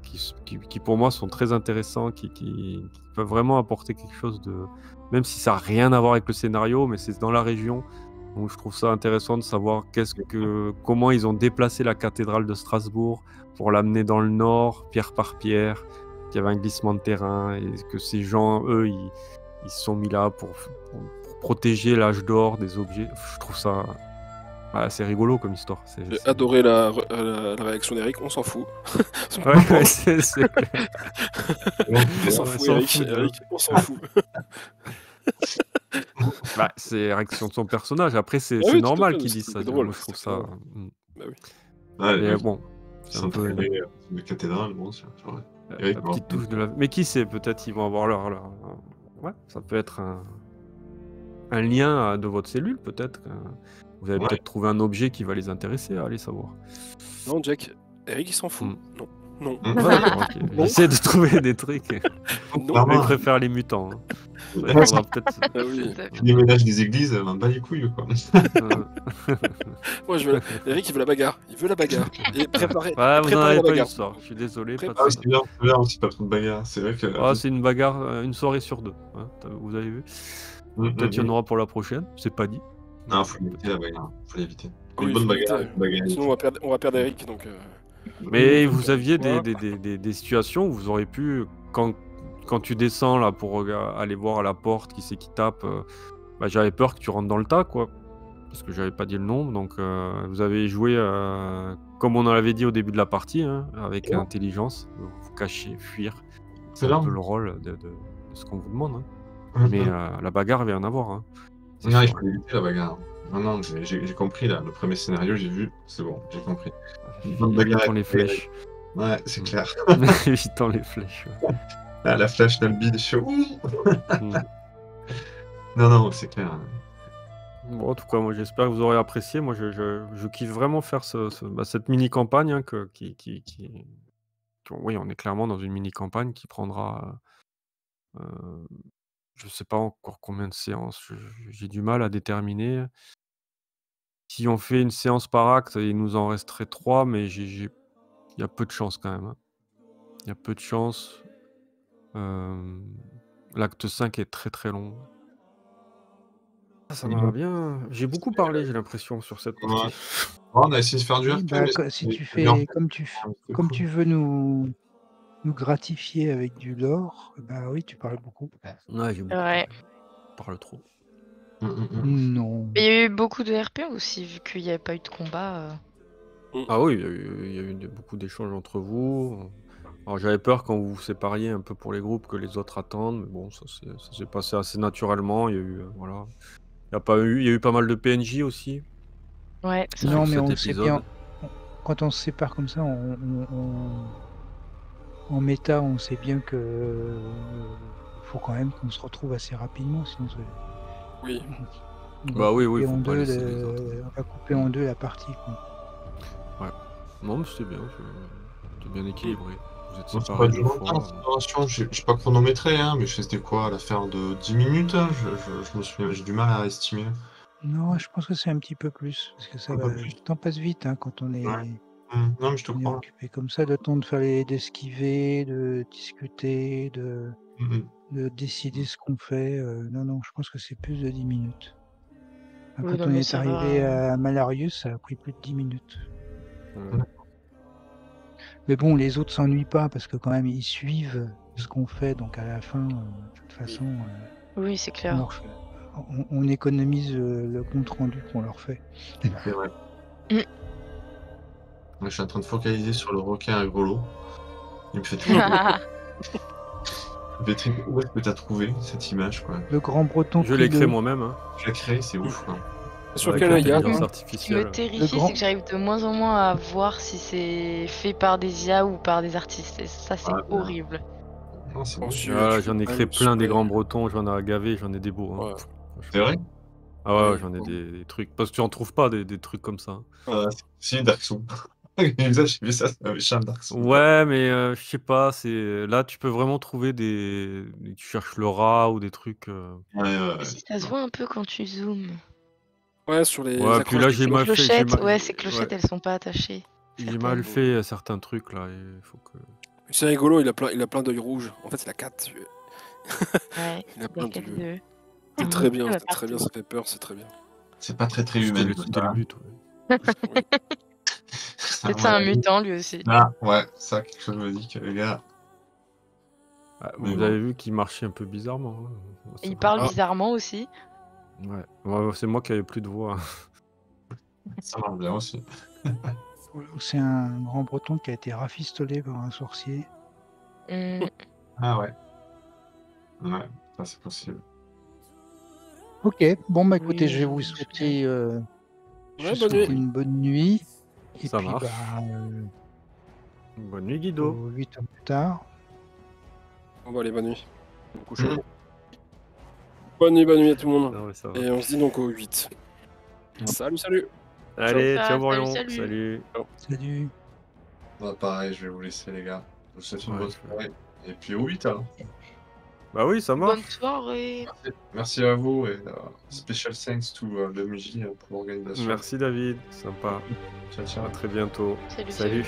qui pour moi sont très intéressants, qui peuvent vraiment apporter quelque chose de... Même si ça n'a rien à voir avec le scénario, mais c'est dans la région. Donc je trouve ça intéressant de savoir comment ils ont déplacé la cathédrale de Strasbourg pour l'amener dans le nord, pierre par pierre, qu'il y avait un glissement de terrain, et que ces gens, eux, ils se sont mis là pour protéger l'âge d'or des objets. Je trouve ça assez rigolo comme histoire. J'ai adoré la réaction d'Eric, on s'en fout. Ouais, c'est clair. On s'en fout, Eric, on s'en fout. C'est la réaction de son personnage. Après, c'est oui, normal qu'il dise ça. Drôle, moi, je trouve ça... Bah oui. Mais bon, c'est un peu... une cathédrale, bon, c'est vrai. La petite touche de la... Mais qui sait, peut-être ils vont avoir leur... Ouais, ça peut être un lien de votre cellule, peut-être. Vous avez peut-être trouvé un objet qui va les intéresser, allez savoir. Non, Jack, Eric, il s'en fout. Non. Okay. J'essaie de trouver des trucs. Non. Il préfère les mutants. Hein. Ouais, peut-être... Les ménages des églises, on bat les couilles, quoi. Moi, Eric, il veut la bagarre. Et préparer. Vous n'en avez pas eu ce soir. Je suis désolé. C'est bien aussi, pas trop de bagarre. C'est vrai que. C'est une bagarre, une soirée sur 2. Hein, vous avez vu. Peut-être qu'il y en aura pour la prochaine. C'est pas dit. Non, faut l'éviter la bagarre. Faut l'éviter. Une bonne bagarre. Sinon, on va perdre Eric. Donc. Mais vous aviez des situations où vous auriez pu, quand tu descends là pour aller voir à la porte qui c'est qui tape, j'avais peur que tu rentres dans le tas, quoi. Parce que j'avais pas dit le nombre, donc vous avez joué comme on en avait dit au début de la partie, hein, avec intelligence, vous cacher, fuir. C'est un peu le rôle de ce qu'on vous demande. Mais la bagarre, il va y en avoir. C'est Non, il sûr. faut éviter la bagarre. Non, j'ai compris là. Le premier scénario, j'ai vu. C'est bon, j'ai compris. Une bonne bagarre Évitons les avec flèches. Ouais, c'est clair. Évitons les flèches. Ah, la flèche d'Albi de chaud. Mm. Non, c'est clair. Bon, en tout cas, moi j'espère que vous aurez apprécié. Moi je kiffe vraiment faire cette mini-campagne oui, on est clairement dans une mini-campagne qui prendra, je sais pas encore combien de séances. J'ai du mal à déterminer. Si on fait une séance par acte, il nous en resterait 3, mais il y a peu de chance quand même. Il y a peu de chance. L'acte 5 est très très long. Ça m'a bien. J'ai beaucoup parlé, j'ai l'impression, sur cette Ouais. partie. On a essayé de faire du Oui, RP, bah, mais si tu c'est bien fais fait. comme cool. tu veux nous gratifier avec du lore, bah oui, tu parles beaucoup. Ouais, j'ai beaucoup Ouais. parlé. Je parle trop. Non. Mais il y a eu beaucoup de RP aussi, vu qu'il n'y avait pas eu de combat. Ah oui, il y a eu beaucoup d'échanges entre vous. Alors j'avais peur quand vous vous sépariez un peu pour les groupes que les autres attendent, mais bon, ça s'est passé assez naturellement. Il y a eu, voilà. Il y a eu pas mal de PNJ aussi Ouais, c'est sur Non, vrai. mais cet on sait épisode. bien, quand on se sépare comme ça, en méta, on sait bien que faut quand même qu'on se retrouve assez rapidement, sinon Oui. Bah oui, couper faut en pas deux laisser les autres. on va couper en deux la partie, quoi. Non, mais c'était bien, c'était bien équilibré. Vous êtes Bon, c'est séparés pas 2 du longtemps, fois. séparation. J'ai pas chronométré, mais c'était quoi l'affaire de 10 minutes je me souviens, j'ai du mal à estimer. Non, je pense que c'est un petit peu plus, parce que Un peu plus. le temps passe vite quand on est, Ouais. Non, mais je te on est crois. occupé comme ça, le temps d'esquiver, de discuter, de décider ce qu'on fait. Non, je pense que c'est plus de 10 minutes. Oui, Quand non, on mais est ça arrivé va. à Malarius, ça a pris plus de 10 minutes. Ouais. Mais bon, les autres s'ennuient pas parce que quand même ils suivent ce qu'on fait, donc à la fin, de toute façon, Oui, c'est on, clair. leur fait- on économise le compte rendu qu'on leur fait. C'est vrai. Mm. Je suis en train de focaliser sur le requin rigolo. Il me fait toujours rire. Béatrice, où est-ce que t'as trouvé cette image, quoi? Le grand breton Je l'ai créé frileux. moi-même. Je l'ai créé, c'est ouf, quoi. Sur Avec quel œil il y a l'intelligence Ce qui artificielle. me terrifie, Le grand- c'est que j'arrive de moins en moins à voir si c'est fait par des IA ou par des artistes. Et ça, c'est Ah, bien. horrible. Non, c'est bon. J'en ai créé plein des grands bretons, j'en ai à gaver, j'en ai des beaux. Ouais. C'est vrai? Ah ouais, Ouais, j'en ai bon. des trucs. Parce que tu en trouves pas des trucs comme ça. Si, Dark Souls. J'ai vu ça, c'est un méchant Dark Souls. Ouais, mais je sais pas, là tu peux vraiment trouver tu cherches le rat ou des trucs. Ouais. Si ça se voit un peu quand tu zoomes. Ouais, sur les Ouais, puis accroches là de j'ai cloches. mal fait. Clochettes, ouais, ces clochettes, ouais, elles sont pas attachées. j'ai mal fait certains trucs là. Il faut que. C'est rigolo, il a plein d'œils rouges. En fait, il a 4 yeux. Ouais, Il a plein il y a d'yeux. deux. C'est Un très mouton, bien, partout. ça fait peur, c'est très bien. C'est pas très humain. C'était le but. Ouais. Peut-être c'est un mutant lui aussi. Ah, ouais, ça, quelque chose me dit que les gars. Ah, Mais vous bon. avez vu qu'il marchait un peu bizarrement. Et il parle bizarrement aussi. Ouais, c'est moi qui avais plus de voix. Ça marche bien aussi. C'est un grand breton qui a été rafistolé par un sorcier. Ah ouais. Ouais, ça c'est possible. Ok, bon bah écoutez, Oui, je vais vous je souhaiter, bonne nuit. une bonne nuit. Et Ça puis marche. Bonne nuit Guido. 8 heures plus tard. On va aller, bonne nuit. Au coucher. Bonne nuit à tout le monde. Non, mais ça va. Et on se dit donc au 8. Salut. Allez, Ciao, ciao Borion. salut. Salut. Salut. Ouais, pareil, je vais vous laisser les gars. Je vous souhaite une Ouais, bonne soirée. Et puis au 8 alors. Bah oui, ça marche. Bonne soirée. Merci à vous et special thanks to le MJ pour l'organisation. Merci David, sympa. Ciao. À très bientôt. Salut. Salut.